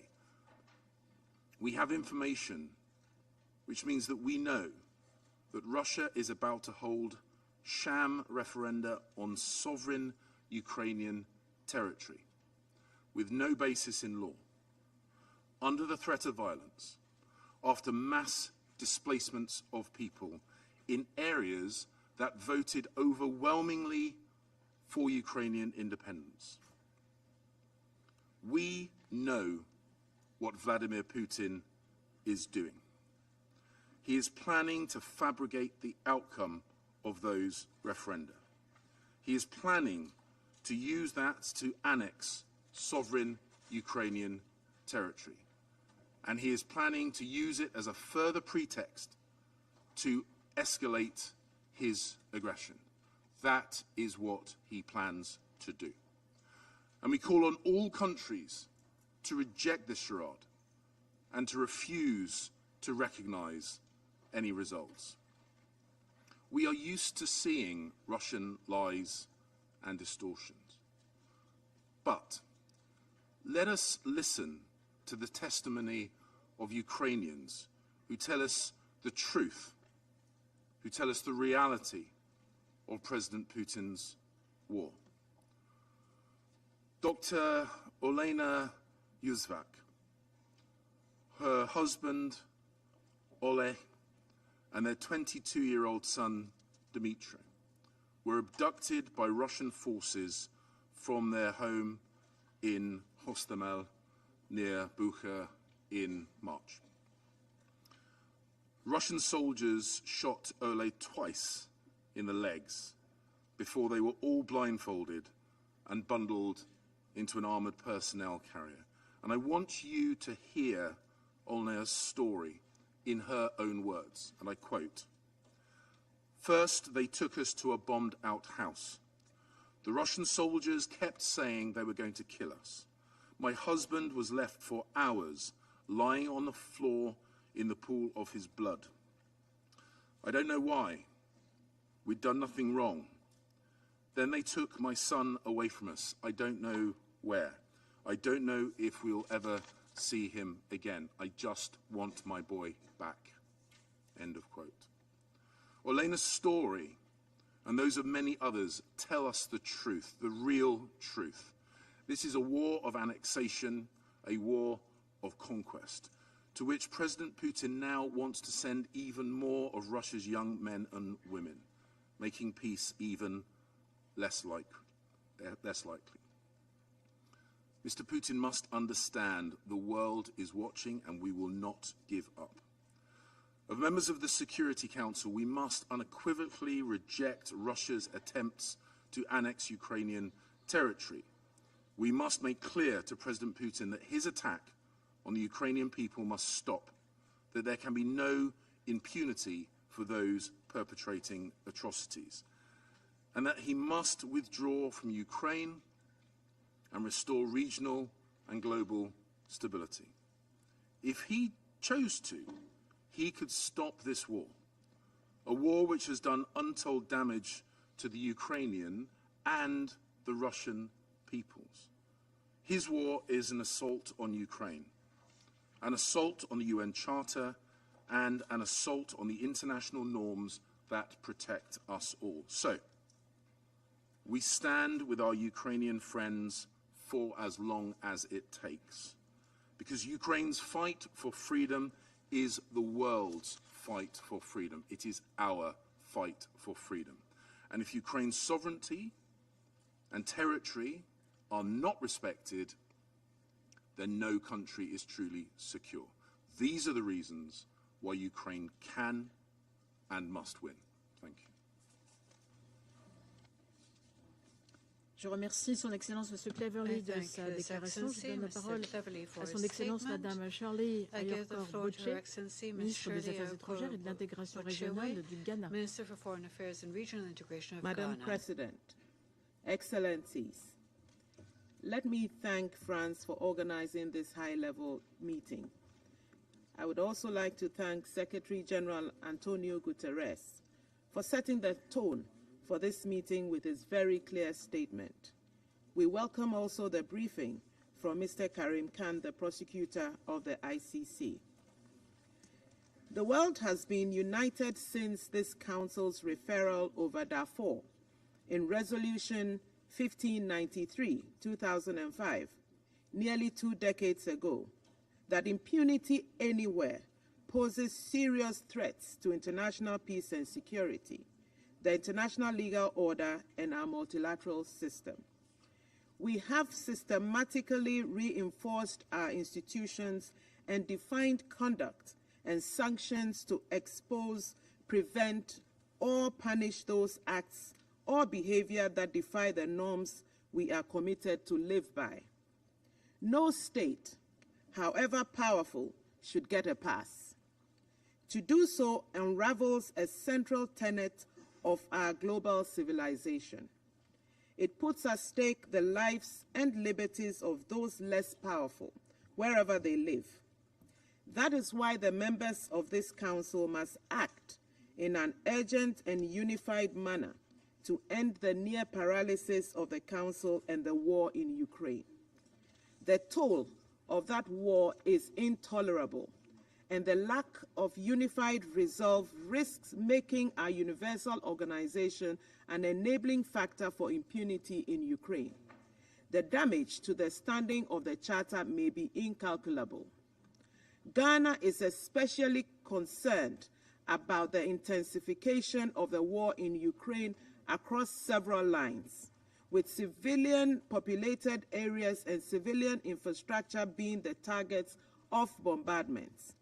We have information, which means that we know that Russia is about to hold sham referenda on sovereign Ukrainian territory, with no basis in law, under the threat of violence, after mass displacements of people in areas that voted overwhelmingly for Ukrainian independence. We know what Vladimir Putin is doing. He is planning to fabricate the outcome of those referenda. He is planning to use that to annex sovereign Ukrainian territory. And he is planning to use it as a further pretext to escalate his aggression. That is what he plans to do. And we call on all countries to reject this charade and to refuse to recognize any results. We are used to seeing Russian lies and distortions. But let us listen to the testimony of Ukrainians who tell us the truth who tell us the reality of President Putin's war. Dr. Olena Yuzvak, her husband, Ole, and their 22-year-old son, Dmitry, were abducted by Russian forces from their home in Hostomel near Bucha in March. Russian soldiers shot Ole twice in the legs before they were all blindfolded and bundled into an armoured personnel carrier. And I want you to hear Olena's story in her own words, and I quote, "First, they took us to a bombed-out house. The Russian soldiers kept saying they were going to kill us. My husband was left for hours lying on the floor in the pool of his blood. I don't know why. We'd done nothing wrong. Then they took my son away from us. I don't know where. I don't know if we'll ever see him again. I just want my boy back." End of quote. Olena's story and those of many others tell us the truth, the real truth. This is a war of annexation, a war of conquest, to which President Putin now wants to send even more of Russia's young men and women, making peace even less likely. Mr. Putin must understand the world is watching and we will not give up. As members of the Security Council, we must unequivocally reject Russia's attempts to annex Ukrainian territory. We must make clear to President Putin that his attack on the Ukrainian people must stop, that there can be no impunity for those perpetrating atrocities, and that he must withdraw from Ukraine and restore regional and global stability. If he chose to, he could stop this war, a war which has done untold damage to the Ukrainian and the Russian peoples. His war is an assault on Ukraine, an assault on the UN Charter, and an assault on the international norms that protect us all. So, we stand with our Ukrainian friends for as long as it takes, because Ukraine's fight for freedom is the world's fight for freedom. It is our fight for freedom. And if Ukraine's sovereignty and territory are not respected, then no country is truly secure. These are the reasons why Ukraine can and must win. Thank you. Je remercie Son Excellence M. Cleverly de sa déclaration. Je donne la parole à Son Excellence Mme Shirley Ayorkor-Botche, ministre des Affaires étrangères et de l'intégration régionale du Ghana. Madam President, Excellencies, let me thank France for organizing this high-level meeting. I would also like to thank Secretary General Antonio Guterres for setting the tone for this meeting with his very clear statement. We welcome also the briefing from Mr. Karim Khan, the prosecutor of the ICC. The world has been united since this Council's referral over Darfur in Resolution 1593, 2005, nearly 2 decades ago, that impunity anywhere poses serious threats to international peace and security, the international legal order, and our multilateral system. We have systematically reinforced our institutions and defined conduct and sanctions to expose, prevent, or punish those acts or behavior that defy the norms we are committed to live by. No state, however powerful, should get a pass. To do so unravels a central tenet of our global civilization. It puts at stake the lives and liberties of those less powerful, wherever they live. That is why the members of this Council must act in an urgent and unified manner to end the near paralysis of the Council and the war in Ukraine. The toll of that war is intolerable, and the lack of unified resolve risks making our universal organization an enabling factor for impunity in Ukraine. The damage to the standing of the Charter may be incalculable. Ghana is especially concerned about the intensification of the war in Ukraine across several lines, with civilian populated areas and civilian infrastructure being the targets of bombardments.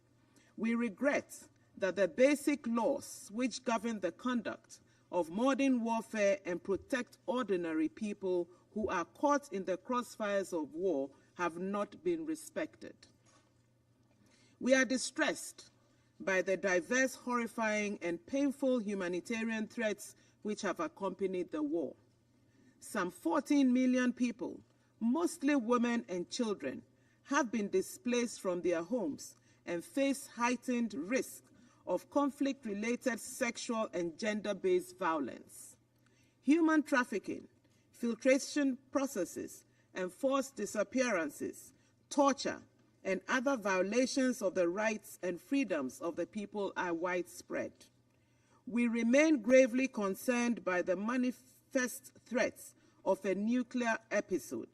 We regret that the basic laws which govern the conduct of modern warfare and protect ordinary people who are caught in the crossfires of war have not been respected. We are distressed by the diverse, horrifying, and painful humanitarian threats which have accompanied the war. Some 14 million people, mostly women and children, have been displaced from their homes and face heightened risk of conflict-related sexual and gender-based violence. Human trafficking, filtration processes, and forced disappearances, torture, and other violations of the rights and freedoms of the people are widespread. We remain gravely concerned by the manifest threats of a nuclear episode,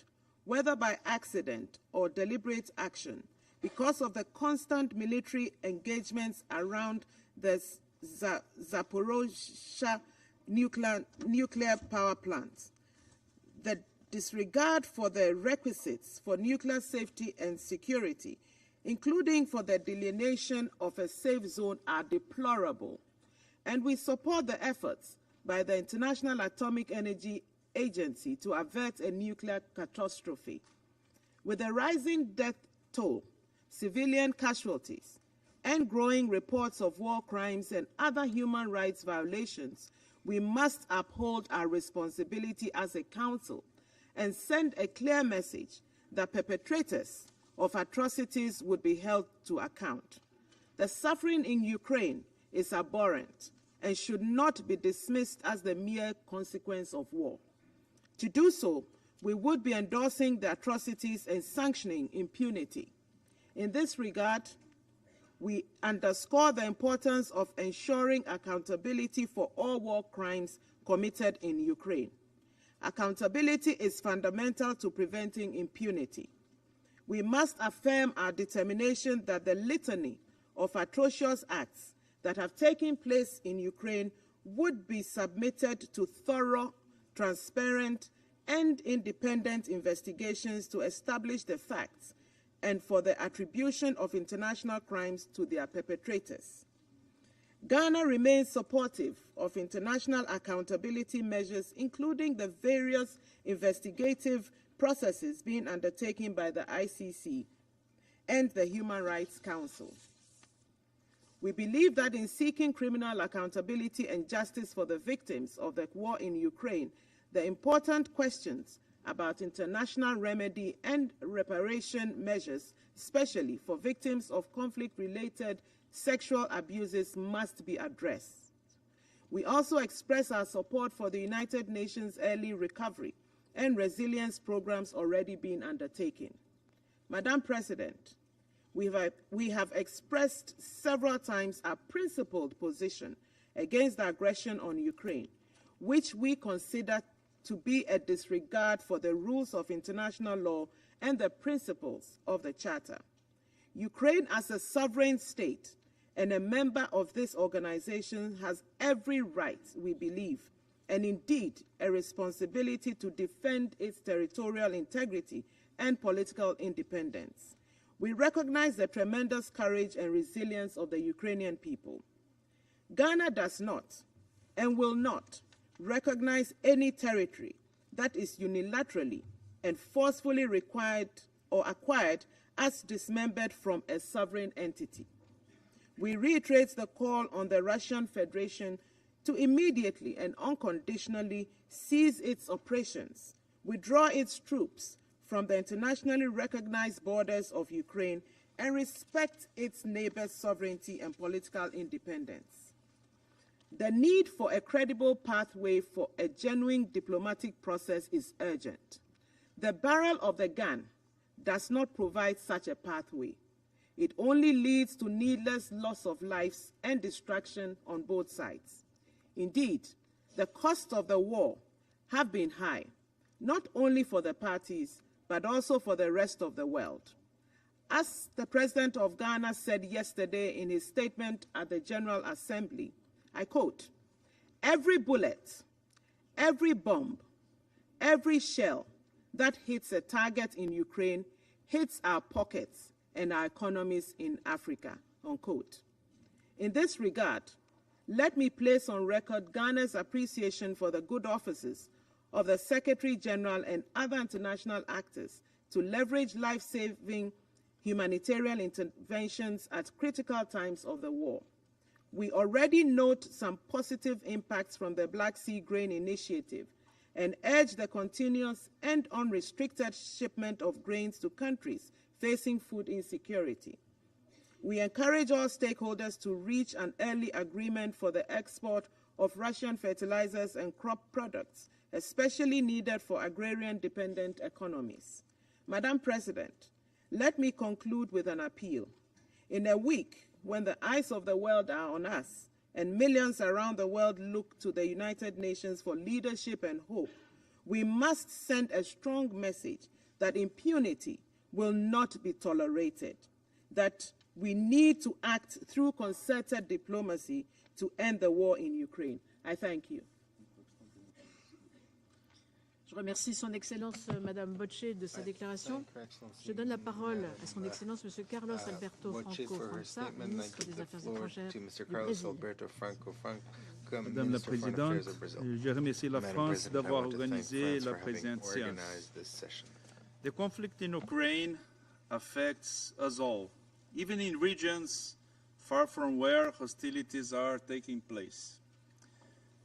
whether by accident or deliberate action, because of the constant military engagements around the Zaporozhye nuclear power plant. The disregard for the requisites for nuclear safety and security, including for the delineation of a safe zone, are deplorable, and we support the efforts by the International Atomic Energy Agency to avert a nuclear catastrophe. With a rising death toll, civilian casualties, and growing reports of war crimes and other human rights violations, we must uphold our responsibility as a council and send a clear message that perpetrators of atrocities would be held to account. The suffering in Ukraine is abhorrent and should not be dismissed as the mere consequence of war. To do so, we would be endorsing the atrocities and sanctioning impunity. In this regard, we underscore the importance of ensuring accountability for all war crimes committed in Ukraine. Accountability is fundamental to preventing impunity. We must affirm our determination that the litany of atrocious acts that have taken place in Ukraine would be submitted to thorough, transparent, and independent investigations to establish the facts and for the attribution of international crimes to their perpetrators. Ghana remains supportive of international accountability measures, including the various investigative processes being undertaken by the ICC and the Human Rights Council. We believe that in seeking criminal accountability and justice for the victims of the war in Ukraine, the important questions about international remedy and reparation measures, especially for victims of conflict-related sexual abuses, must be addressed. We also express our support for the United Nations Early Recovery and Resilience programs already being undertaken. Madam President, we have expressed several times our principled position against the aggression on Ukraine, which we consider to be a disregard for the rules of international law and the principles of the Charter. Ukraine, as a sovereign state and a member of this organization, has every right, we believe, and indeed a responsibility to defend its territorial integrity and political independence. We recognize the tremendous courage and resilience of the Ukrainian people. Ghana does not and will not recognize any territory that is unilaterally and forcefully required or acquired as dismembered from a sovereign entity. We reiterate the call on the Russian Federation to immediately and unconditionally cease its operations, withdraw its troops from the internationally recognized borders of Ukraine, and respect its neighbors' sovereignty and political independence. The need for a credible pathway for a genuine diplomatic process is urgent. The barrel of the gun does not provide such a pathway. It only leads to needless loss of lives and destruction on both sides. Indeed, the costs of the war have been high, not only for the parties, but also for the rest of the world. As the President of Ghana said yesterday in his statement at the General Assembly, I quote, "Every bullet, every bomb, every shell that hits a target in Ukraine hits our pockets and our economies in Africa," unquote. In this regard, let me place on record Ghana's appreciation for the good offices of the Secretary General and other international actors to leverage life-saving humanitarian interventions at critical times of the war. We already note some positive impacts from the Black Sea Grain Initiative and urge the continuous and unrestricted shipment of grains to countries facing food insecurity. We encourage all stakeholders to reach an early agreement for the export of Russian fertilizers and crop products, especially needed for agrarian-dependent economies. Madam President, let me conclude with an appeal. In a week when the eyes of the world are on us and millions around the world look to the United Nations for leadership and hope, we must send a strong message that impunity will not be tolerated, that we need to act through concerted diplomacy to end the war in Ukraine. I thank you. Je remercie Son Excellence Madame Bocce de sa déclaration. Je donne la parole à Son Excellence Monsieur Carlos Alberto Franco França, ministre des Affaires étrangères du Brésil. Madame la Présidente, je remercie la France d'avoir organisé la présente séance. The conflict in Ukraine affects us all, even in regions far from where hostilities are taking place.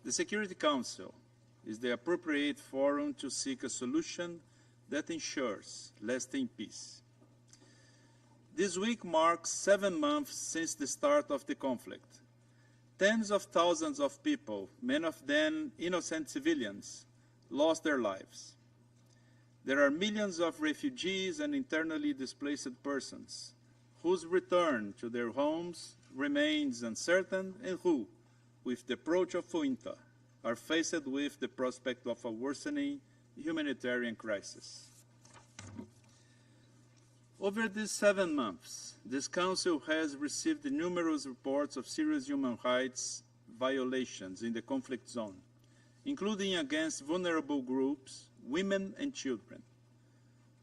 The Security Council is the appropriate forum to seek a solution that ensures lasting peace. This week marks 7 months since the start of the conflict. Tens of thousands of people, many of them innocent civilians, lost their lives. There are millions of refugees and internally displaced persons whose return to their homes remains uncertain and who, with the approach of winter, are faced with the prospect of a worsening humanitarian crisis. Over these 7 months, this Council has received numerous reports of serious human rights violations in the conflict zone, including against vulnerable groups, women and children.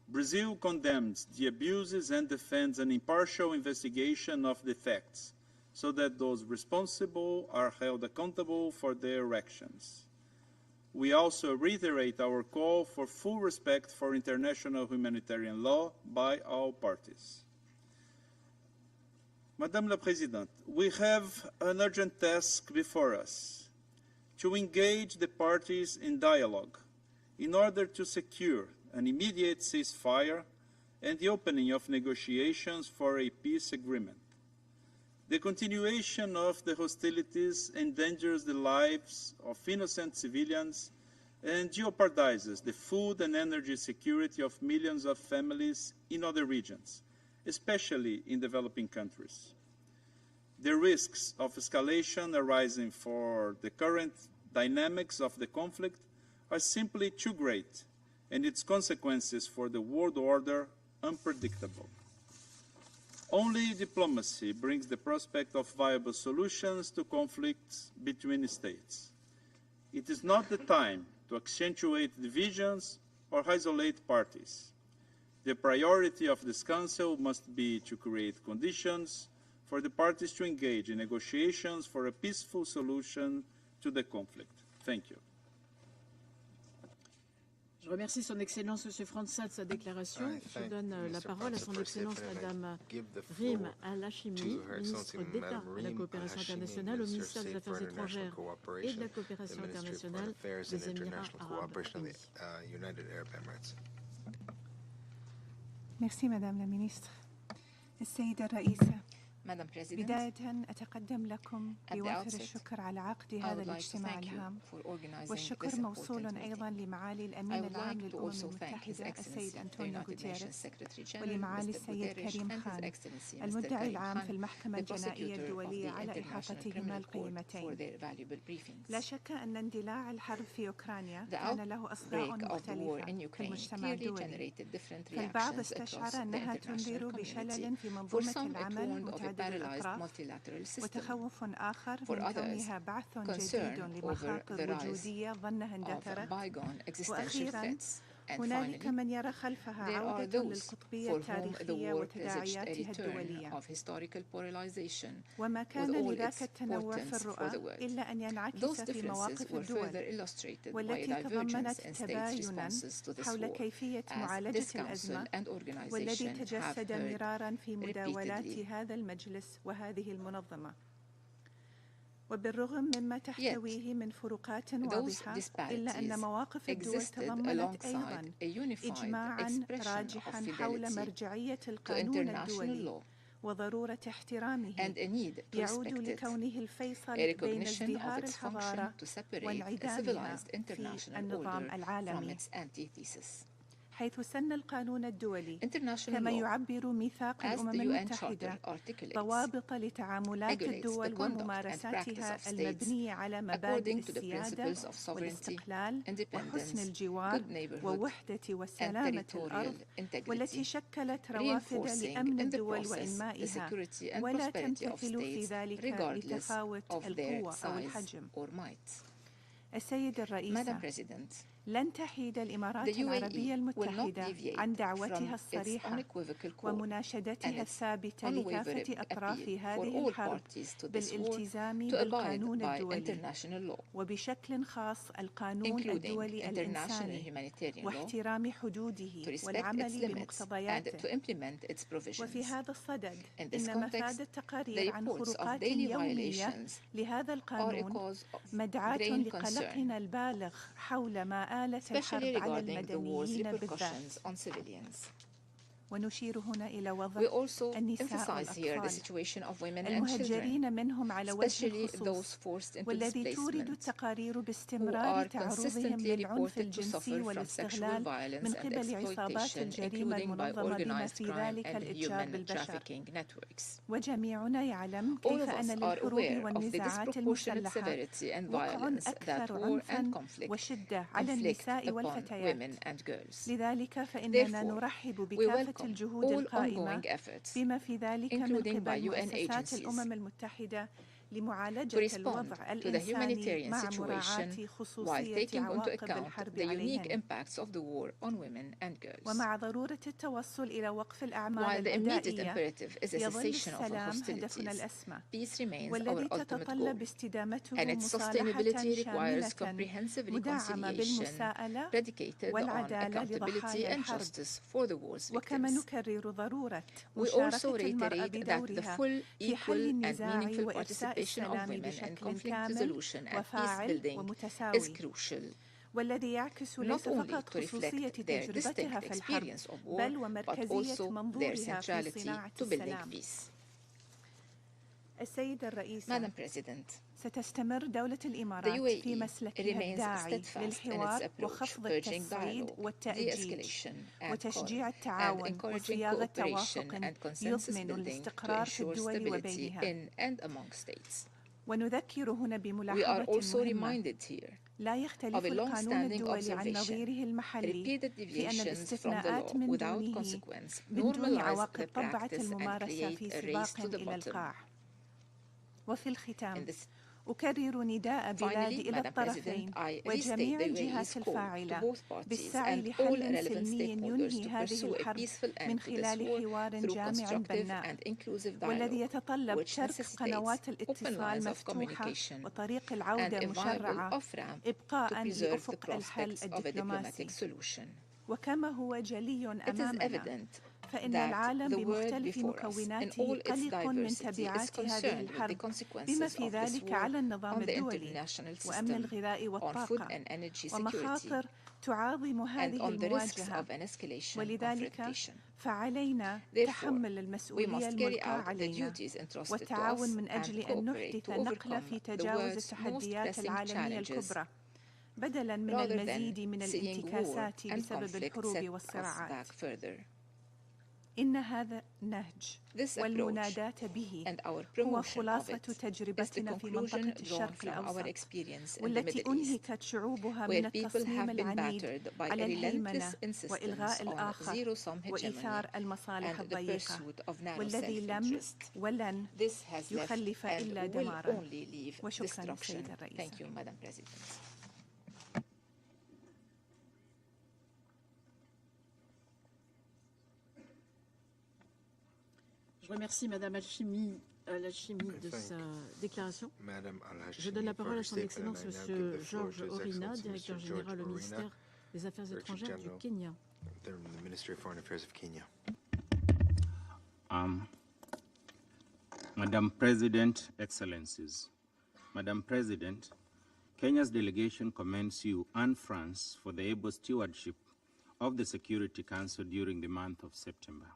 Brazil condemns the abuses and defends an impartial investigation of the facts, so that those responsible are held accountable for their actions. We also reiterate our call for full respect for international humanitarian law by all parties. Madame la Présidente, we have an urgent task before us: to engage the parties in dialogue in order to secure an immediate ceasefire and the opening of negotiations for a peace agreement. The continuation of the hostilities endangers the lives of innocent civilians and jeopardizes the food and energy security of millions of families in other regions, especially in developing countries. The risks of escalation arising for the current dynamics of the conflict are simply too great, and its consequences for the world order unpredictable. Only diplomacy brings the prospect of viable solutions to conflicts between states. It is not the time to accentuate divisions or isolate parties. The priority of this Council must be to create conditions for the parties to engage in negotiations for a peaceful solution to the conflict. Thank you. Je remercie Son Excellence M. França de sa déclaration. Je donne la parole à Son Excellence Mme Rim Al-Hashimi, ministre d'État à la coopération internationale au ministère des Affaires étrangères et de la coopération internationale des Émirats arabes unis. Merci Madame la Ministre. السيدة الرئيسة. بداية أتقدم لكم بوافر الشكر على عقد هذا الاجتماع الهام، والشكر موصول أيضا لمعالي الأمين العام للأمم المتحدة السيد أنطونيو غوتيريس، ولمعالي السيد كريم خان المدعي العام في المحكمة الجنائية الدولية على إحاطتهما القيمتين. لا شك أن اندلاع الحرب في أوكرانيا كان له أصداء مختلفة في المجتمع الدولي، فالبعض استشعر أنها تنذر بشلل في منظومة العمل متعدد الأطراف، وتخوف آخر من كونها بعث جديد لمخاطر وجودية ظنها اندثرت، وأخيراً هنالك من يرى خلفها عودة للقطبية التاريخية وتداعياتها الدولية، وما كان لذاك التنوع في الرؤى إلا أن ينعكس في مواقف الدول، والتي تضمنت تبايناً حول كيفية معالجة الأزمة، والذي تجسد مراراً في مداولات هذا المجلس وهذه المنظمة. وبالرغم مما تحتويه من فروقات واضحة، إلا أن مواقف الدول تضمنت أيضاً إجماعاً راجحاً حول مرجعية القانون الدولي وضرورة احترامه، يعود لكونه الفيصل بين ازدهار الحضارة وانعدامها في النظام العالمي، حيث سن القانون الدولي كما يعبر ميثاق الأمم المتحدة ضوابط لتعاملات الدول وممارساتها المبنية على مبادئ السيادة والاستقلال وحسن الجوار ووحدة وسلامة الأرض، والتي شكلت روافد لأمن الدول وإنمائها، ولا تمتثل في ذلك لتفاوت القوة أو الحجم. السيد الرئيس، لن تحيد الإمارات العربية المتحدة عن دعوتها الصريحة ومناشدتها الثابتة لكافة أطراف هذه الحرب بالالتزام بالقانون الدولي، وبشكل خاص القانون الدولي الإنساني، واحترام حدوده والعمل بمقتضياته. وفي هذا الصدد إن مفاد التقارير عن خروقات يومية لهذا القانون مدعاة لقلقنا البالغ حول ما آلت الحرب على المدنيين بالذات. ونشير هنا إلى وضع النساء والأطفال المهجرين منهم على وجه الخصوص، والذي تورد التقارير باستمرار تعرضهم للعنف الجنسي والاستغلال من قبل عصابات الجريمة المنظمة بما في ذلك الإتجار بالبشر. وجميعنا يعلم كيف أن للحروب والنزاعات المسلحة وقع أكثر عنفا وشدة على النساء والفتيات. لذلك فإننا نرحب بكافة الجهود القائمة بما في ذلك من قبل مؤسسات الأمم المتحدة لمعالجة الوضع الإنساني مع مراعاة خصوصية عواقب الحرب عليهن، ومع ضرورة التوصل إلى وقف الأعمال العدائية. يظل السلام هدفنا الأسمى، والذي تتطلب استدامته مصالحة شاملة مدعمة بالمساءلة والعدالة لضحايا الحرب. وكما نكرر ضرورة مشاركة المرأة بدورها في حل النزاع وإرساء السلام بشكل كامل وفاعل ومتساوي، والذي يعكس ليس فقط خصوصية تجربتها في الحرب بل ومركزية منظورها في صناعة السلام. السيد الرئيس، ستستمر دولة الإمارات في مسلكها الداعي للحوار وخفض التصعيد والتأجيج وتشجيع التعاون وصياغة توافق يضمن الاستقرار في الدول وبينها. ونذكر هنا بملاحظة مهمة: لا يختلف القانون الدولي عن نظيره المحلي في أن الاستثناءات من دون عواقب طبعة الممارسة في سباق إلى القاع. وفي الختام أكرر نداء بلادي إلى الطرفين وجميع الجهات الفاعلة بالسعي لحل سلمي ينهي هذه الحرب من خلال حوار جامع بناء، والذي يتطلب ترك قنوات الاتصال مفتوحة وطريق العودة مشرعة إبقاء لأفق الحل الدبلوماسي. وكما هو جلي أمامنا فإن العالم بمختلف مكوناته قلق من تبعات هذه الحرب بما في ذلك على النظام الدولي وأمن الغذاء والطاقة ومخاطر تعاظم هذه المواجهة، ولذلك فعلينا تحمل المسؤولية الملقاة علينا والتعاون من أجل أن نحدث نقلة في تجاوز التحديات العالمية الكبرى بدلاً من المزيد من الانتكاسات بسبب الحروب والصراعات. إن هذا النهج والمناداة به هو خلاصة تجربتنا في منطقة الشرق الأوسط، والتي أنهكت شعوبها من التصميم العنيد على الهيمنة وإلغاء الآخر وإيثار المصالح الضيقة، والذي لم ولن يخلف إلا دماراً. وشكراً سيد الرئيس. Je remercie Madame Alchimi de sa déclaration. Je donne la parole à Son Excellence Monsieur Georges Orina, Directeur Général au ministère des Affaires étrangères du Kenya. Madam President, Excellencies. Madam President, Kenya's delegation commends you and France for the able stewardship of the Security Council during the month of September.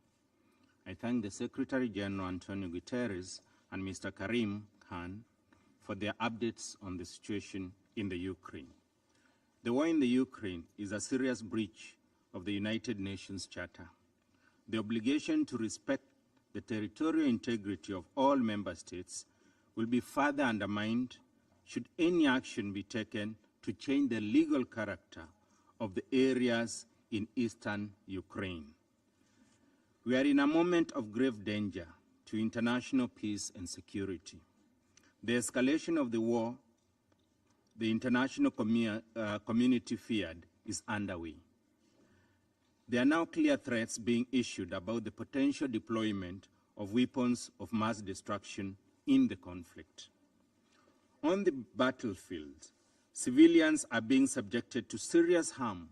I thank the Secretary General Antonio Guterres and Mr. Karim Khan for their updates on the situation in the Ukraine. The war in the Ukraine is a serious breach of the United Nations Charter. The obligation to respect the territorial integrity of all member states will be further undermined should any action be taken to change the legal character of the areas in eastern Ukraine. We are in a moment of grave danger to international peace and security. The escalation of the war the international community feared is underway. There are now clear threats being issued about the potential deployment of weapons of mass destruction in the conflict. On the battlefield, civilians are being subjected to serious harm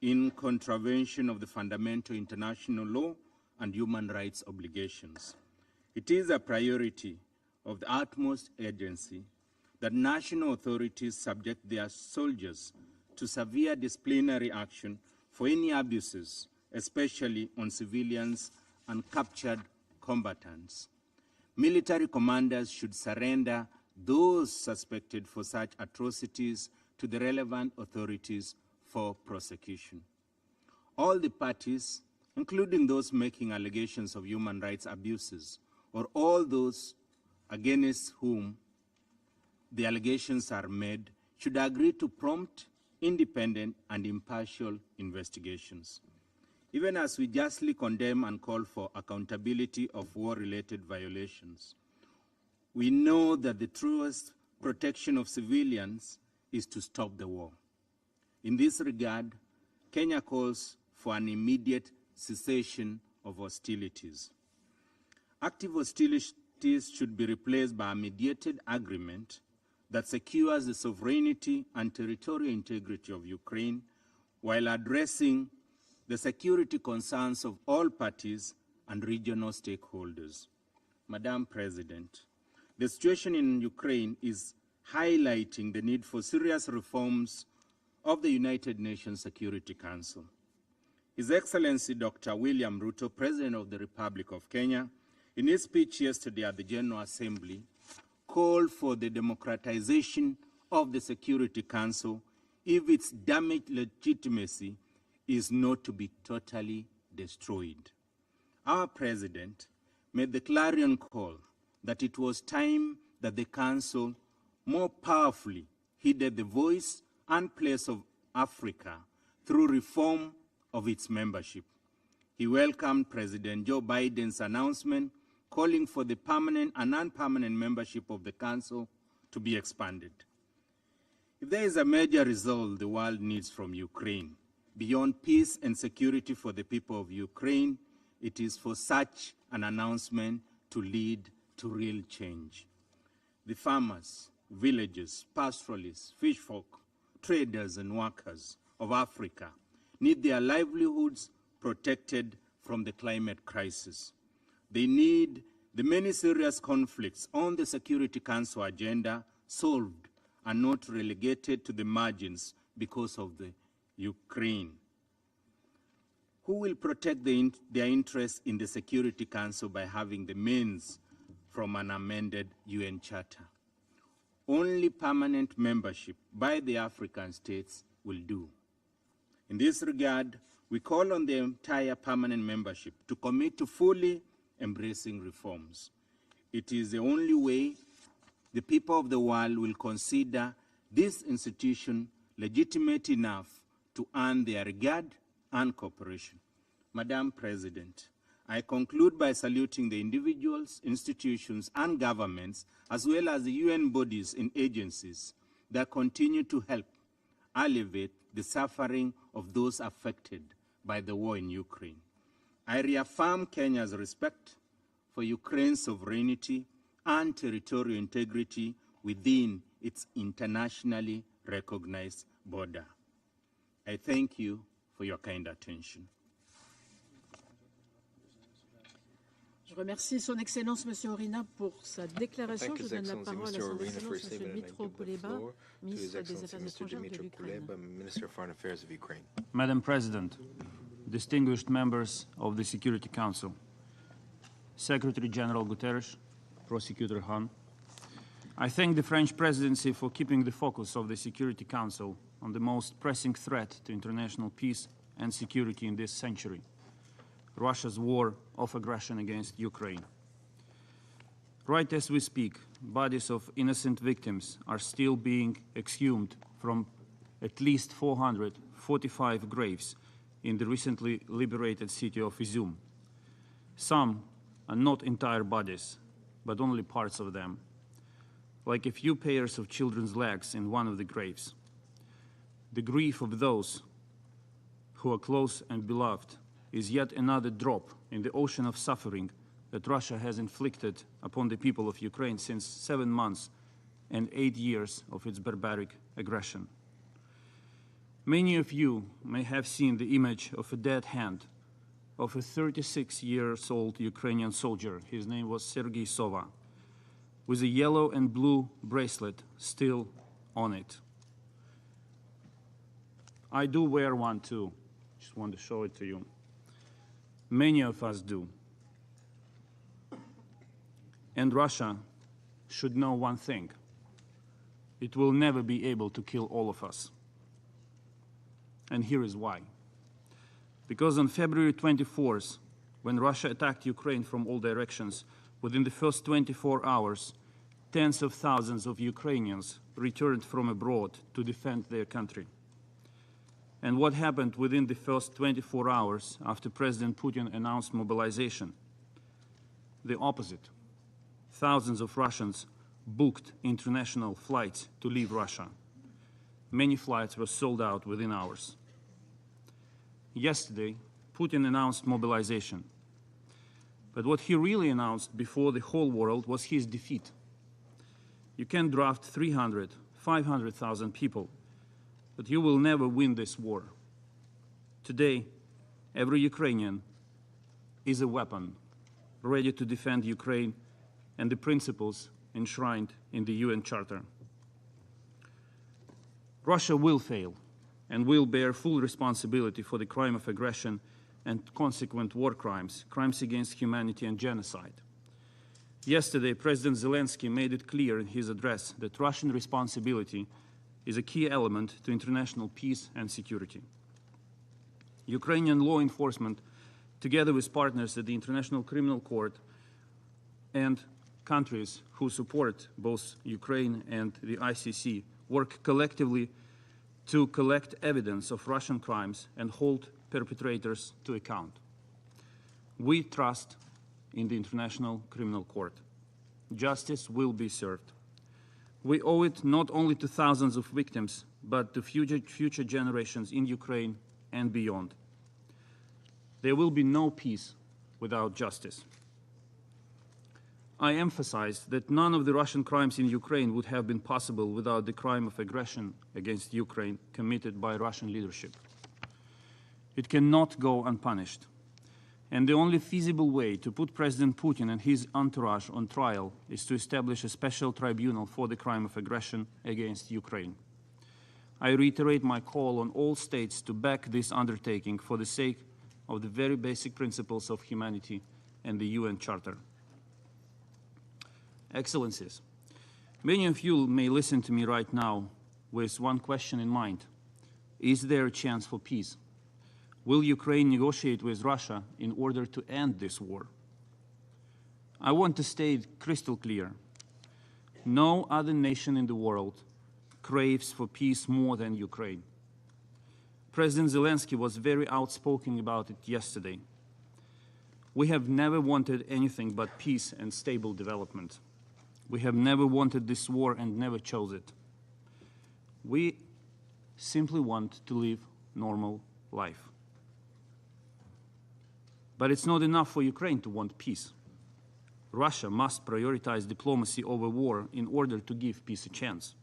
in contravention of the fundamental international law and human rights obligations. It is a priority of the utmost urgency that national authorities subject their soldiers to severe disciplinary action for any abuses, especially on civilians and captured combatants. Military commanders should surrender those suspected for such atrocities to the relevant authorities for prosecution. All the parties, including those making allegations of human rights abuses, or all those against whom the allegations are made, should agree to prompt, independent, and impartial investigations. Even as we justly condemn and call for accountability of war-related violations, we know that the truest protection of civilians is to stop the war. In this regard, Kenya calls for an immediate cessation of hostilities. Active hostilities should be replaced by a mediated agreement that secures the sovereignty and territorial integrity of Ukraine while addressing the security concerns of all parties and regional stakeholders. Madam President, the situation in Ukraine is highlighting the need for serious reforms of the United Nations Security Council. His Excellency Dr. William Ruto, President of the Republic of Kenya, in his speech yesterday at the General Assembly, called for the democratization of the Security Council if its damaged legitimacy is not to be totally destroyed. Our President made the clarion call that it was time that the Council more powerfully heeded the voice and place of Africa through reform of its membership. He welcomed President Joe Biden's announcement calling for the permanent and non-permanent membership of the Council to be expanded. If there is a major result the world needs from Ukraine, beyond peace and security for the people of Ukraine, it is for such an announcement to lead to real change. The farmers, villagers, pastoralists, fishfolk, traders and workers of Africa need their livelihoods protected from the climate crisis. They need the many serious conflicts on the Security Council agenda solved and not relegated to the margins because of the Ukraine. Who will protect their interests in the Security Council by having the means from an amended UN Charter? Only permanent membership by the African states will do. In this regard, we call on the entire permanent membership to commit to fully embracing reforms. It is the only way the people of the world will consider this institution legitimate enough to earn their regard and cooperation. Madam President, I conclude by saluting the individuals, institutions, and governments, as well as the UN bodies and agencies that continue to help alleviate the suffering of those affected by the war in Ukraine. I reaffirm Kenya's respect for Ukraine's sovereignty and territorial integrity within its internationally recognized border. I thank you for your kind attention. Je remercie Son Excellence M. Orina pour sa déclaration. Je donne la parole à Son Excellence M. Dmytro Kuleba, ministre des Affaires étrangères de l'Ukraine. Madam President, distinguished members of the Security Council, Secretary General Guterres, Prosecutor Hahn, I thank the French presidency for keeping the focus of the Security Council on the most pressing threat to international peace and security in this century, Russia's war of aggression against Ukraine. Right as we speak, bodies of innocent victims are still being exhumed from at least 445 graves in the recently liberated city of Izum. Some are not entire bodies, but only parts of them, like a few pairs of children's legs in one of the graves. The grief of those who are close and beloved is yet another drop in the ocean of suffering that Russia has inflicted upon the people of Ukraine since 7 months and 8 years of its barbaric aggression. Many of you may have seen the image of a dead hand of a 36-year-old Ukrainian soldier. His name was Sergei Sova, with a yellow and blue bracelet still on it. I do wear one too. Just want to show it to you. Many of us do. And Russia should know one thing. It will never be able to kill all of us. And here is why. Because on February 24th, when Russia attacked Ukraine from all directions, within the first 24 hours, tens of thousands of Ukrainians returned from abroad to defend their country. And what happened within the first 24 hours after President Putin announced mobilization? The opposite. Thousands of Russians booked international flights to leave Russia. Many flights were sold out within hours. Yesterday, Putin announced mobilization. But what he really announced before the whole world was his defeat. You can draft 300, 500,000 people, but you will never win this war. Today, every Ukrainian is a weapon, ready to defend Ukraine and the principles enshrined in the UN Charter. Russia will fail and will bear full responsibility for the crime of aggression and consequent war crimes, crimes against humanity and genocide. Yesterday, President Zelensky made it clear in his address that Russian responsibility is a key element to international peace and security. Ukrainian law enforcement, together with partners at the International Criminal Court and countries who support both Ukraine and the ICC, work collectively to collect evidence of Russian crimes and hold perpetrators to account. We trust in the International Criminal Court. Justice will be served. We owe it not only to thousands of victims, but to future generations in Ukraine and beyond. There will be no peace without justice. I emphasize that none of the Russian crimes in Ukraine would have been possible without the crime of aggression against Ukraine committed by Russian leadership. It cannot go unpunished. And the only feasible way to put President Putin and his entourage on trial is to establish a special tribunal for the crime of aggression against Ukraine. I reiterate my call on all states to back this undertaking for the sake of the very basic principles of humanity and the UN Charter. Excellencies, many of you may listen to me right now with one question in mind. Is there a chance for peace? Will Ukraine negotiate with Russia in order to end this war? I want to state crystal clear. No other nation in the world craves for peace more than Ukraine. President Zelensky was very outspoken about it yesterday. We have never wanted anything but peace and stable development. We have never wanted this war and never chose it. We simply want to live normal life. But it's not enough for Ukraine to want peace. Russia must prioritize diplomacy over war in order to give peace a chance.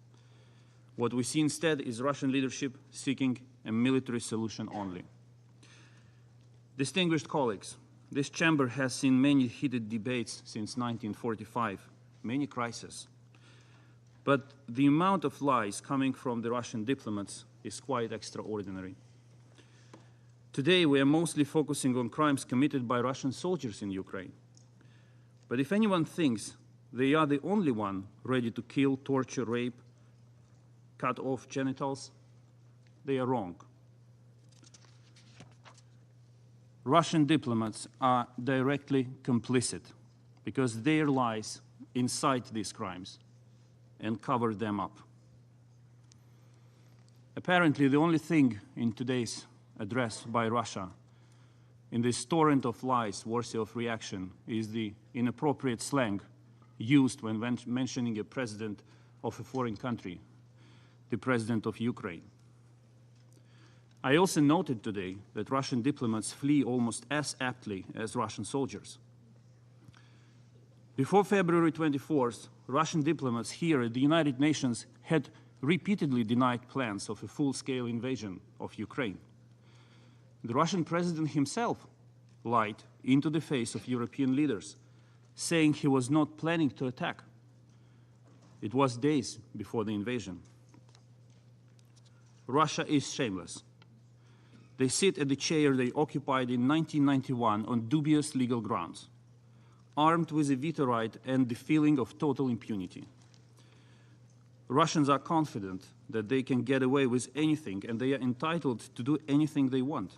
What we see instead is Russian leadership seeking a military solution only. Distinguished colleagues, this chamber has seen many heated debates since 1945, many crises. But the amount of lies coming from the Russian diplomats is quite extraordinary. Today, we are mostly focusing on crimes committed by Russian soldiers in Ukraine. But if anyone thinks they are the only one ready to kill, torture, rape, cut off genitals, they are wrong. Russian diplomats are directly complicit because their lies incite these crimes and cover them up. Apparently, the only thing in today's address by Russia in this torrent of lies worthy of reaction is the inappropriate slang used when mentioning a president of a foreign country, the president of Ukraine. I also noted today that Russian diplomats flee almost as aptly as Russian soldiers. Before February 24th, Russian diplomats here at the United Nations had repeatedly denied plans of a full-scale invasion of Ukraine. The Russian president himself lied into the face of European leaders, saying he was not planning to attack. It was days before the invasion. Russia is shameless. They sit at the chair they occupied in 1991 on dubious legal grounds, armed with a veto right and the feeling of total impunity. Russians are confident that they can get away with anything and they are entitled to do anything they want.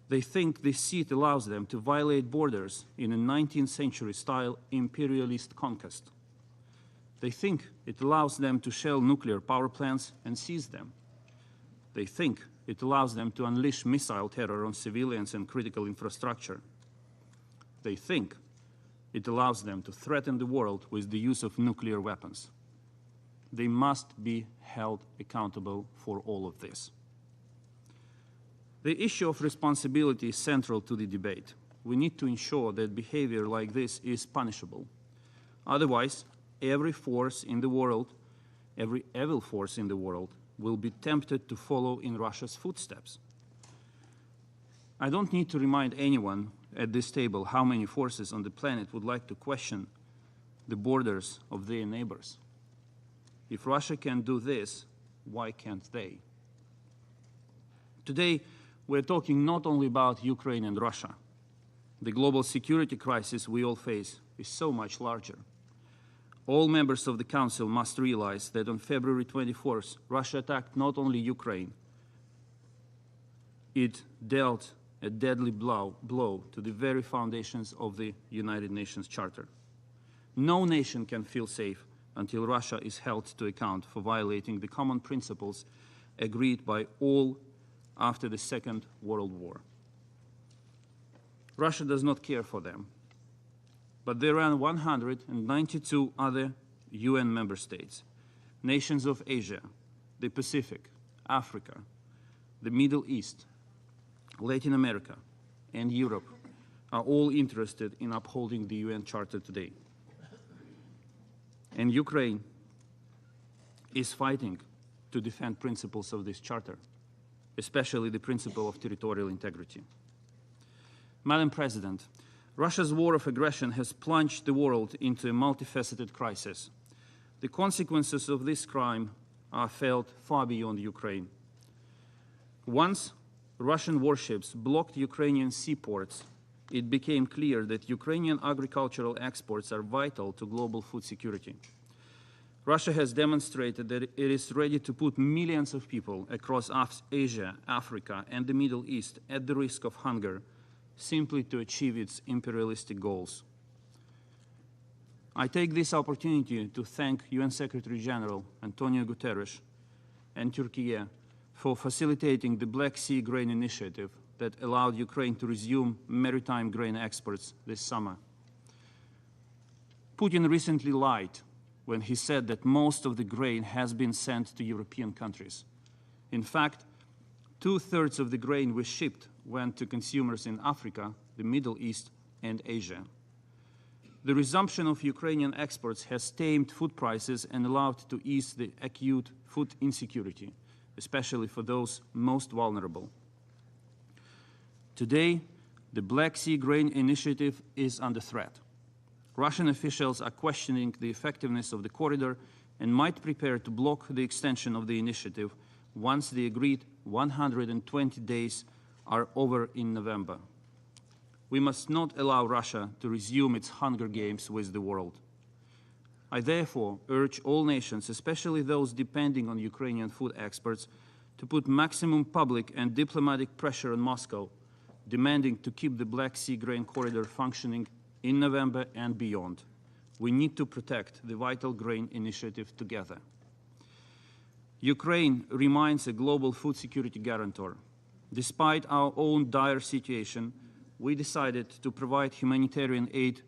They think this seat allows them to violate borders in a 19th century-style imperialist conquest. They think it allows them to shell nuclear power plants and seize them. They think it allows them to unleash missile terror on civilians and critical infrastructure. They think it allows them to threaten the world with the use of nuclear weapons. They must be held accountable for all of this. The issue of responsibility is central to the debate. We need to ensure that behavior like this is punishable. Otherwise, every force in the world, every evil force in the world, will be tempted to follow in Russia's footsteps. I don't need to remind anyone at this table how many forces on the planet would like to question the borders of their neighbors. If Russia can do this, why can't they? Today, we're talking not only about Ukraine and Russia. The global security crisis we all face is so much larger. All members of the Council must realize that on February 24th, Russia attacked not only Ukraine, it dealt a deadly blow to the very foundations of the United Nations Charter. No nation can feel safe until Russia is held to account for violating the common principles agreed by all after the Second World War. Russia does not care for them, but there are 192 other UN member states, nations of Asia, the Pacific, Africa, the Middle East, Latin America, and Europe are all interested in upholding the UN Charter today. And Ukraine is fighting to defend principles of this charter, especially the principle of territorial integrity. Madam President, Russia's war of aggression has plunged the world into a multifaceted crisis. The consequences of this crime are felt far beyond Ukraine. Once Russian warships blocked Ukrainian seaports, it became clear that Ukrainian agricultural exports are vital to global food security. Russia has demonstrated that it is ready to put millions of people across Asia, Africa, and the Middle East at the risk of hunger simply to achieve its imperialistic goals. I take this opportunity to thank UN Secretary General Antonio Guterres and Turkey for facilitating the Black Sea Grain Initiative that allowed Ukraine to resume maritime grain exports this summer. Putin recently lied when he said that most of the grain has been sent to European countries. In fact, 2/3 of the grain we shipped went to consumers in Africa, the Middle East, and Asia. The resumption of Ukrainian exports has tamed food prices and allowed to ease the acute food insecurity, especially for those most vulnerable. Today, the Black Sea Grain Initiative is under threat. Russian officials are questioning the effectiveness of the corridor and might prepare to block the extension of the initiative once the agreed 120 days are over in November. We must not allow Russia to resume its hunger games with the world. I therefore urge all nations, especially those depending on Ukrainian food exports, to put maximum public and diplomatic pressure on Moscow, demanding to keep the Black Sea Grain Corridor functioning in November and beyond. We need to protect the vital grain initiative together. Ukraine remains a global food security guarantor. Despite our own dire situation, we decided to provide humanitarian aid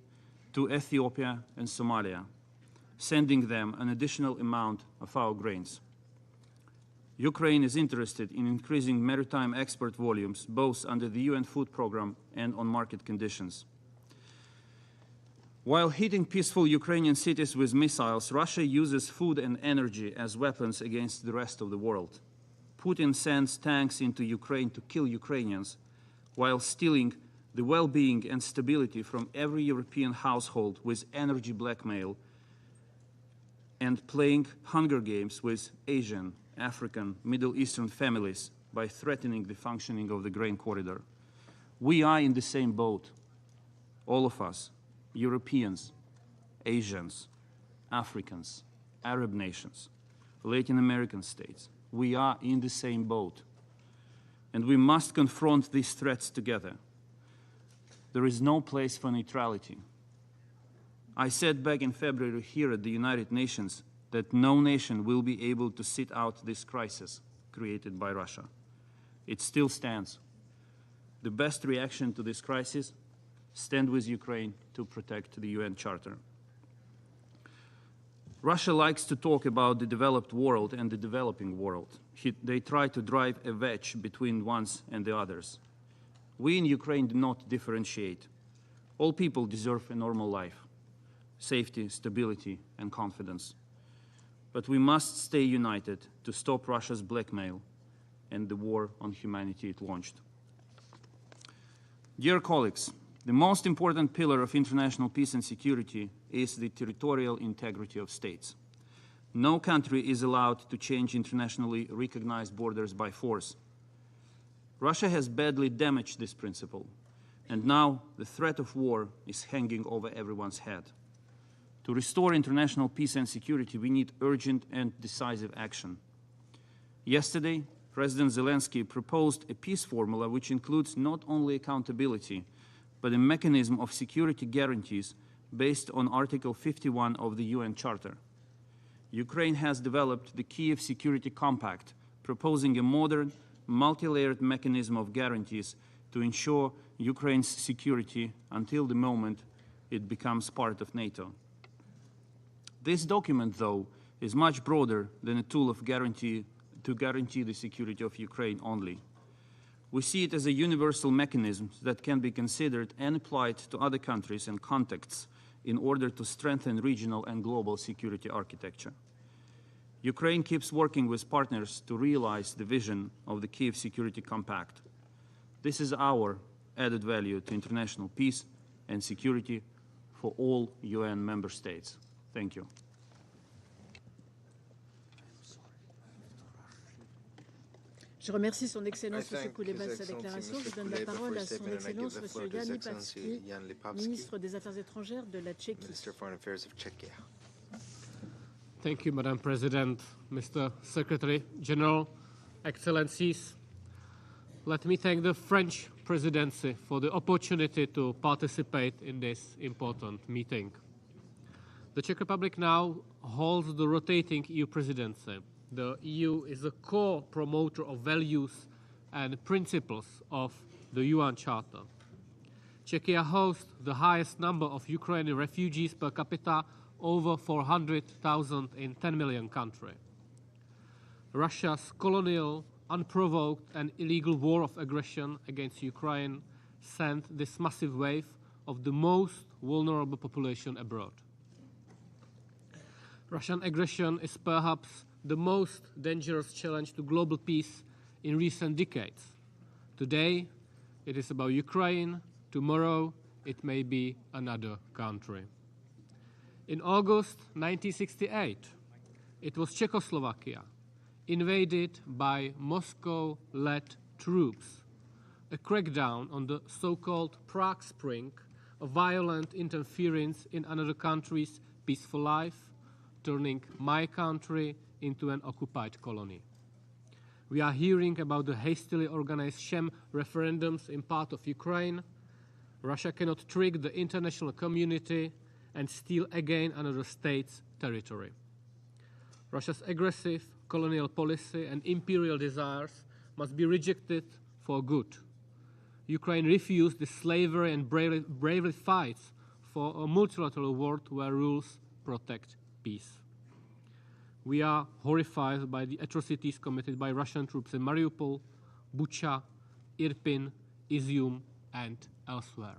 to Ethiopia and Somalia, sending them an additional amount of our grains. Ukraine is interested in increasing maritime export volumes, both under the UN Food Programme and on market conditions. While hitting peaceful Ukrainian cities with missiles, Russia uses food and energy as weapons against the rest of the world. Putin sends tanks into Ukraine to kill Ukrainians, while stealing the well-being and stability from every European household with energy blackmail and playing hunger games with Asian, African, Middle Eastern families by threatening the functioning of the grain corridor. We are in the same boat, all of us. Europeans, Asians, Africans, Arab nations, Latin American states. We are in the same boat. And we must confront these threats together. There is no place for neutrality. I said back in February here at the United Nations that no nation will be able to sit out this crisis created by Russia. It still stands. The best reaction to this crisis: stand with Ukraine to protect the UN Charter. Russia likes to talk about the developed world and the developing world. They try to drive a wedge between ones and the others. We in Ukraine do not differentiate. All people deserve a normal life, safety, stability, and confidence. But we must stay united to stop Russia's blackmail and the war on humanity it launched. Dear colleagues, the most important pillar of international peace and security is the territorial integrity of states. No country is allowed to change internationally recognized borders by force. Russia has badly damaged this principle, and now the threat of war is hanging over everyone's head. To restore international peace and security, we need urgent and decisive action. Yesterday, President Zelensky proposed a peace formula which includes not only accountability, but a mechanism of security guarantees based on Article 51 of the UN Charter. Ukraine has developed the Kiev Security Compact, proposing a modern, multi-layered mechanism of guarantees to ensure Ukraine's security until the moment it becomes part of NATO. This document, though, is much broader than a tool of to guarantee the security of Ukraine only. We see it as a universal mechanism that can be considered and applied to other countries and contexts in order to strengthen regional and global security architecture. Ukraine keeps working with partners to realize the vision of the Kiev Security Compact. This is our added value to international peace and security for all UN member states. Thank you. Je remercie son Excellence M. Kouleba de sa déclaration. Je donne la parole à son Excellence M. Jan Lipavsky, ministre des Affaires étrangères de la Tchéquie. Thank you, Madam President, Mr. Secretary General, Excellencies. Let me thank the French Presidency for the opportunity to participate in this important meeting. The Czech Republic now holds the rotating EU presidency. The EU is a core promoter of values and principles of the UN Charter. Czechia hosts the highest number of Ukrainian refugees per capita, over 400,000 in 10 million country. Russia's colonial, unprovoked and illegal war of aggression against Ukraine sent this massive wave of the most vulnerable population abroad. Russian aggression is perhaps the most dangerous challenge to global peace in recent decades. Today, it is about Ukraine. Tomorrow, it may be another country. In August 1968, it was Czechoslovakia, invaded by Moscow-led troops. A crackdown on the so-called Prague Spring, a violent interference in another country's peaceful life, turning my country into an occupied colony. We are hearing about the hastily organized sham referendums in part of Ukraine. Russia cannot trick the international community and steal again another state's territory. Russia's aggressive colonial policy and imperial desires must be rejected for good. Ukraine refused the slavery and bravely fights for a multilateral world where rules protect peace. We are horrified by the atrocities committed by Russian troops in Mariupol, Bucha, Irpin, Izium, and elsewhere,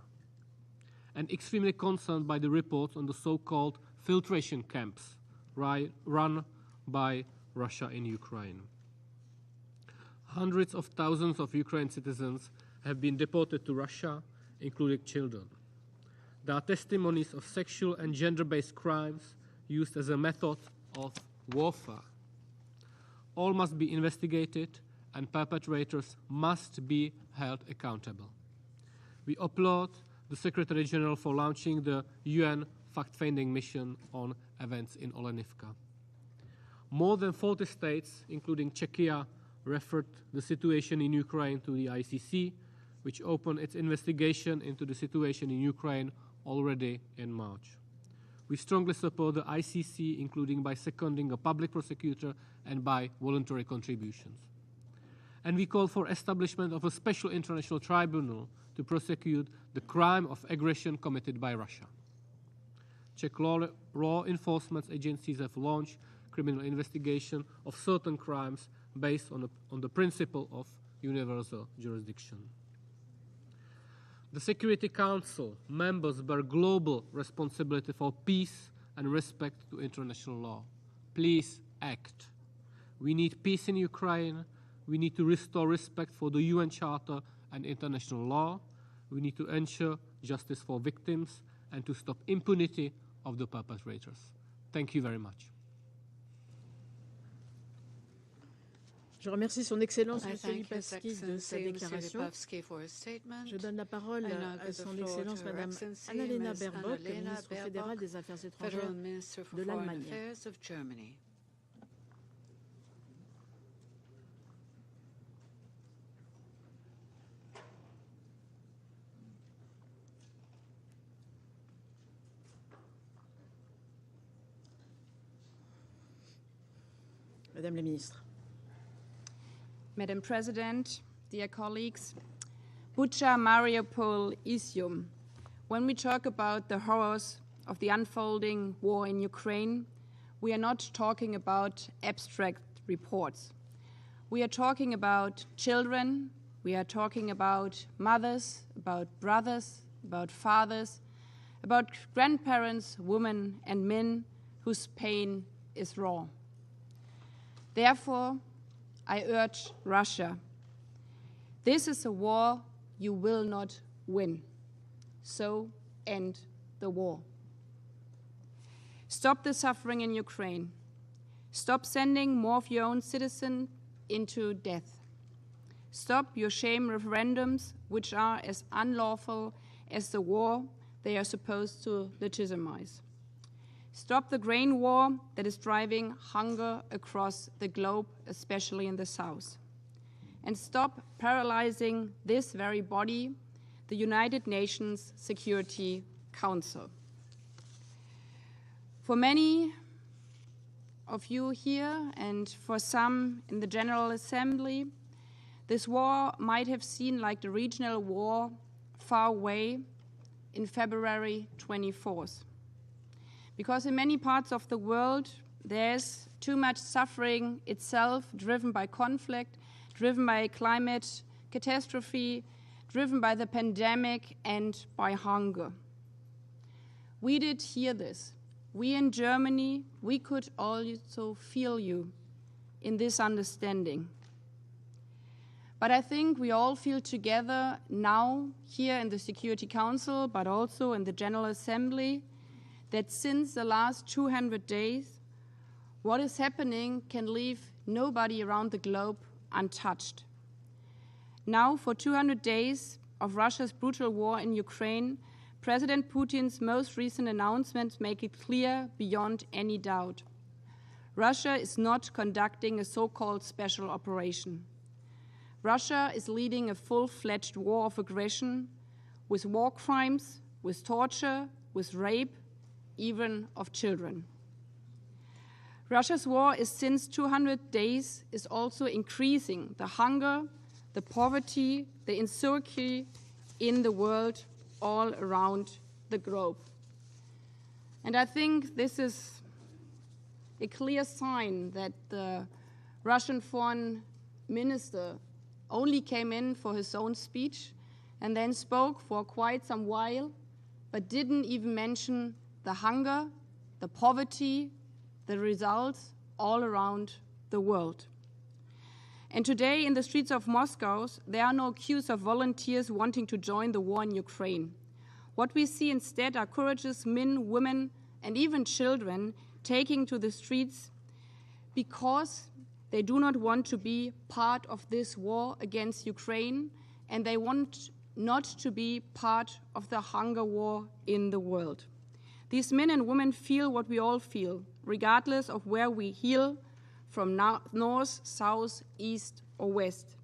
and extremely concerned by the reports on the so-called filtration camps run by Russia in Ukraine. Hundreds of thousands of Ukrainian citizens have been deported to Russia, including children. There are testimonies of sexual and gender-based crimes used as a method of warfare. All must be investigated and perpetrators must be held accountable. We applaud the Secretary General for launching the UN fact-finding mission on events in Olenivka. More than 40 states, including Czechia, referred the situation in Ukraine to the ICC, which opened its investigation into the situation in Ukraine already in March. We strongly support the ICC, including by seconding a public prosecutor and by voluntary contributions. And we call for establishment of a special international tribunal to prosecute the crime of aggression committed by Russia. Czech law enforcement agencies have launched criminal investigation of certain crimes based on the principle of universal jurisdiction. The Security Council members bear global responsibility for peace and respect to international law. Please act. We need peace in Ukraine. We need to restore respect for the UN Charter and international law. We need to ensure justice for victims and to stop impunity of the perpetrators. Thank you very much. Je remercie son Excellence M. Lipavsky de sa déclaration. Je donne la parole à son Excellence Mme Annalena Baerbock, ministre fédérale des Affaires étrangères de l'Allemagne. Madame la Ministre. Madam President, dear colleagues, Bucha, Mariupol, Izium. When we talk about the horrors of the unfolding war in Ukraine, we are not talking about abstract reports. We are talking about children, we are talking about mothers, about brothers, about fathers, about grandparents, women and men whose pain is raw. Therefore, I urge Russia, this is a war you will not win. So end the war. Stop the suffering in Ukraine. Stop sending more of your own citizens into death. Stop your shame referendums, which are as unlawful as the war they are supposed to legitimize. Stop the grain war that is driving hunger across the globe, especially in the south. And stop paralyzing this very body, the United Nations Security Council. For many of you here and for some in the General Assembly, this war might have seemed like the regional war far away in February 24th. Because in many parts of the world, there's too much suffering itself, driven by conflict, driven by climate catastrophe, driven by the pandemic and by hunger. We did hear this. We in Germany, we could also feel you in this understanding. But I think we all feel together now here in the Security Council, but also in the General Assembly, that since the last 200 days, what is happening can leave nobody around the globe untouched. Now, for 200 days of Russia's brutal war in Ukraine, President Putin's most recent announcements make it clear beyond any doubt. Russia is not conducting a so-called special operation. Russia is leading a full-fledged war of aggression with war crimes, with torture, with rape, even of children. Russia's war is since 200 days is also increasing the hunger, the poverty, the insecurity in the world all around the globe. And I think this is a clear sign that the Russian foreign minister only came in for his own speech and then spoke for quite some while, but didn't even mention the hunger, the poverty, the results all around the world. And today in the streets of Moscow, there are no queues of volunteers wanting to join the war in Ukraine. What we see instead are courageous men, women, and even children taking to the streets because they do not want to be part of this war against Ukraine, and they want not to be part of the hunger war in the world. These men and women feel what we all feel, regardless of where we hail from north, south, east, or west.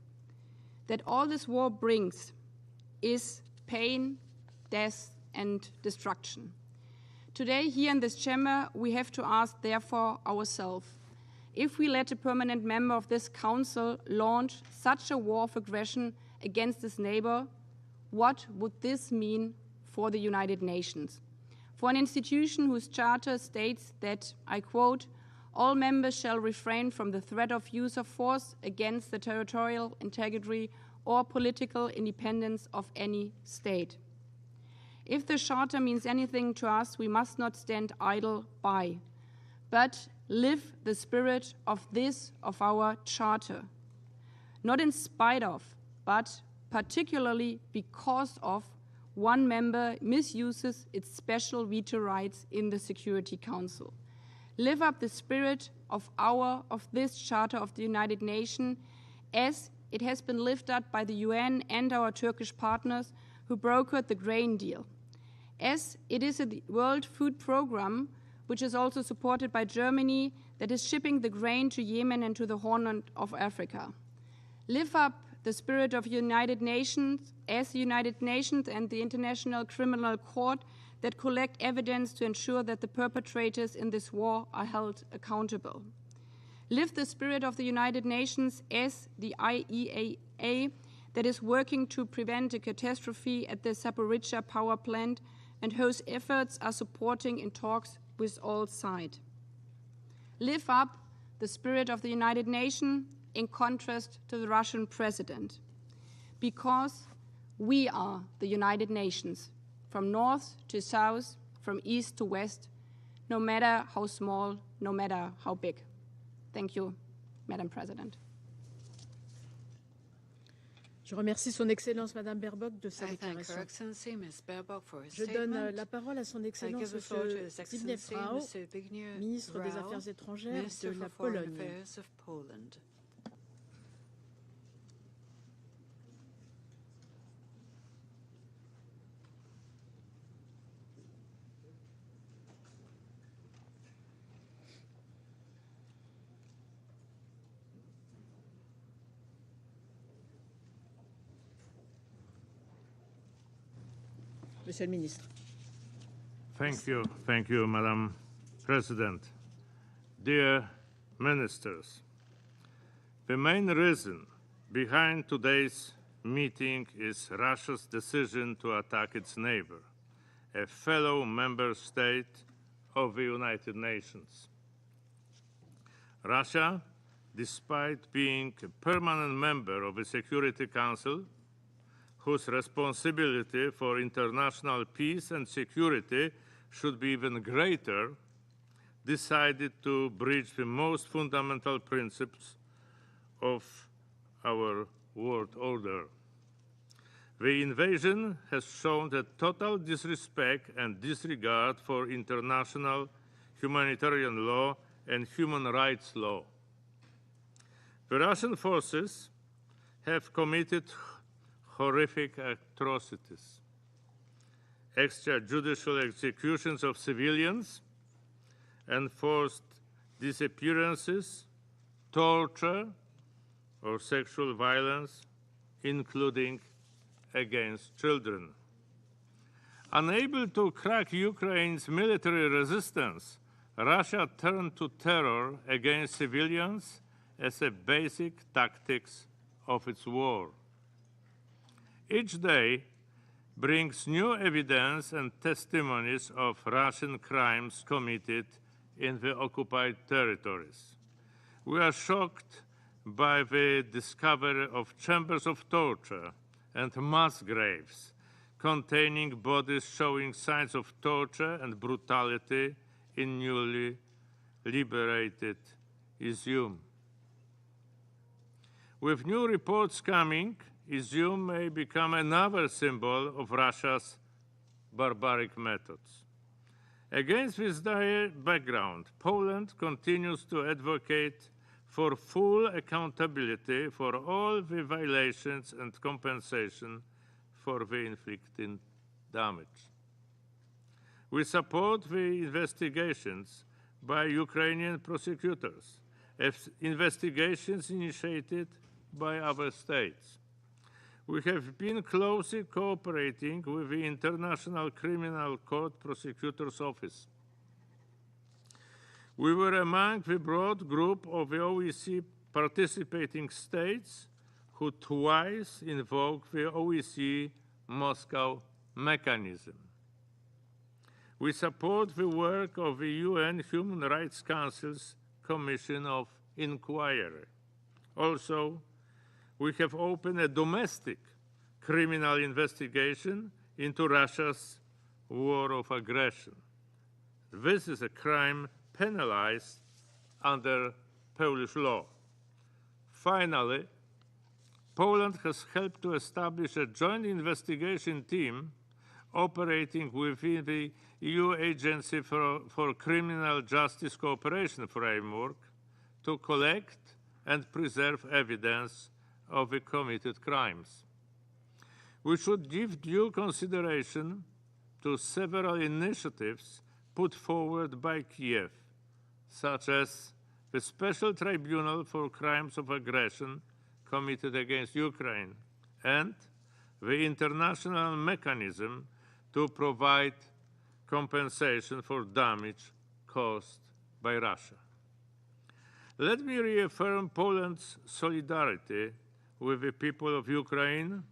That all this war brings is pain, death, and destruction. Today, here in this chamber, we have to ask, therefore, ourselves, if we let a permanent member of this council launch such a war of aggression against his neighbor, what would this mean for the United Nations? For an institution whose charter states that, I quote, all members shall refrain from the threat of use of force against the territorial integrity or political independence of any state. If the charter means anything to us, we must not stand idle by, but live the spirit of our charter. Not in spite of, but particularly because of, one member misuses its special veto rights in the Security Council. Live up the spirit of this Charter of the United Nations as it has been lived up by the UN and our Turkish partners who brokered the grain deal. As it is a World Food Programme, which is also supported by Germany, that is shipping the grain to Yemen and to the Horn of Africa. Live up the spirit of United Nations as the United Nations and the International Criminal Court that collect evidence to ensure that the perpetrators in this war are held accountable. Live the spirit of the United Nations as the IAEA that is working to prevent a catastrophe at the Zaporizhzhia power plant and whose efforts are supporting in talks with all sides. Live up the spirit of the United Nations in contrast to the Russian president, because we are the United Nations, from north to south, from east to west, no matter how small, no matter how big. Thank you, Madam President. Je remercie Son Excellence Madame Baerbock de sa déclaration. Je donne la parole à Son Excellence Monsieur Zbigniew Rau, ministre des Affaires étrangères de la Pologne. Monsieur le ministre. Thank you, Madam President. Dear ministers, the main reason behind today's meeting is Russia's decision to attack its neighbor, a fellow member state of the United Nations. Russia, despite being a permanent member of the Security Council, whose responsibility for international peace and security should be even greater, decided to breach the most fundamental principles of our world order. The invasion has shown a total disrespect and disregard for international humanitarian law and human rights law. The Russian forces have committed horrific atrocities, extrajudicial executions of civilians, enforced disappearances, torture, or sexual violence, including against children. Unable to crack Ukraine's military resistance, Russia turned to terror against civilians as a basic tactics of its war. Each day brings new evidence and testimonies of Russian crimes committed in the occupied territories. We are shocked by the discovery of chambers of torture and mass graves containing bodies showing signs of torture and brutality in newly liberated Izium. With new reports coming, Izium may become another symbol of Russia's barbaric methods. Against this dire background, Poland continues to advocate for full accountability for all the violations and compensation for the inflicted damage. We support the investigations by Ukrainian prosecutors, as investigations initiated by other states. We have been closely cooperating with the International Criminal Court Prosecutor's Office. We were among the broad group of the OEC participating states who twice invoked the OEC Moscow mechanism. We support the work of the UN Human Rights Council's Commission of Inquiry. Also, we have opened a domestic criminal investigation into Russia's war of aggression. This is a crime penalized under Polish law. Finally, Poland has helped to establish a joint investigation team operating within the EU Agency for Criminal Justice Cooperation framework to collect and preserve evidence of the committed crimes. We should give due consideration to several initiatives put forward by Kiev, such as the Special Tribunal for Crimes of Aggression committed against Ukraine and the international mechanism to provide compensation for damage caused by Russia. Let me reaffirm Poland's solidarity with the people of Ukraine,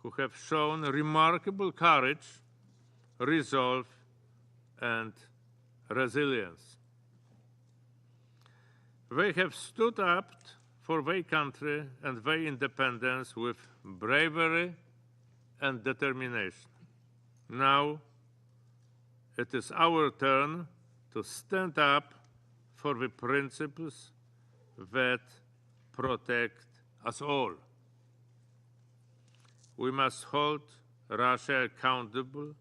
who have shown remarkable courage, resolve, and resilience. They have stood up for their country and their independence with bravery and determination. Now, it is our turn to stand up for the principles that protect us all. we must hold Russia accountable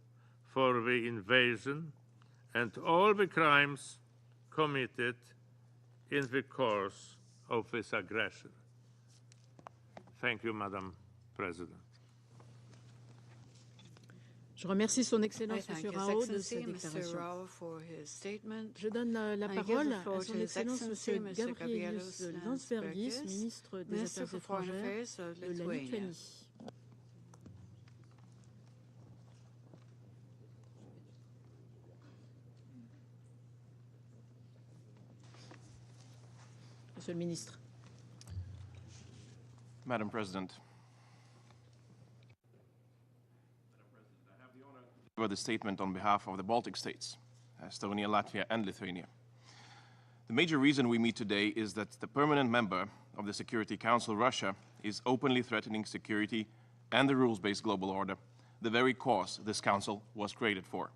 for the invasion and all the crimes committed in the course of this aggression. Thank you, Madam President. Je remercie Son Excellence M. Rao de sa déclaration. Je donne la parole à Son Excellence M. Gabrielius Landsbergis, ministre des Affaires étrangères de la Lituanie. Monsieur le ministre. Madam President, I have the statement on behalf of the Baltic states, Estonia, Latvia, and Lithuania. The major reason we meet today is that the permanent member of the Security Council, Russia, is openly threatening security and the rules-based global order, the very cause this council was created for.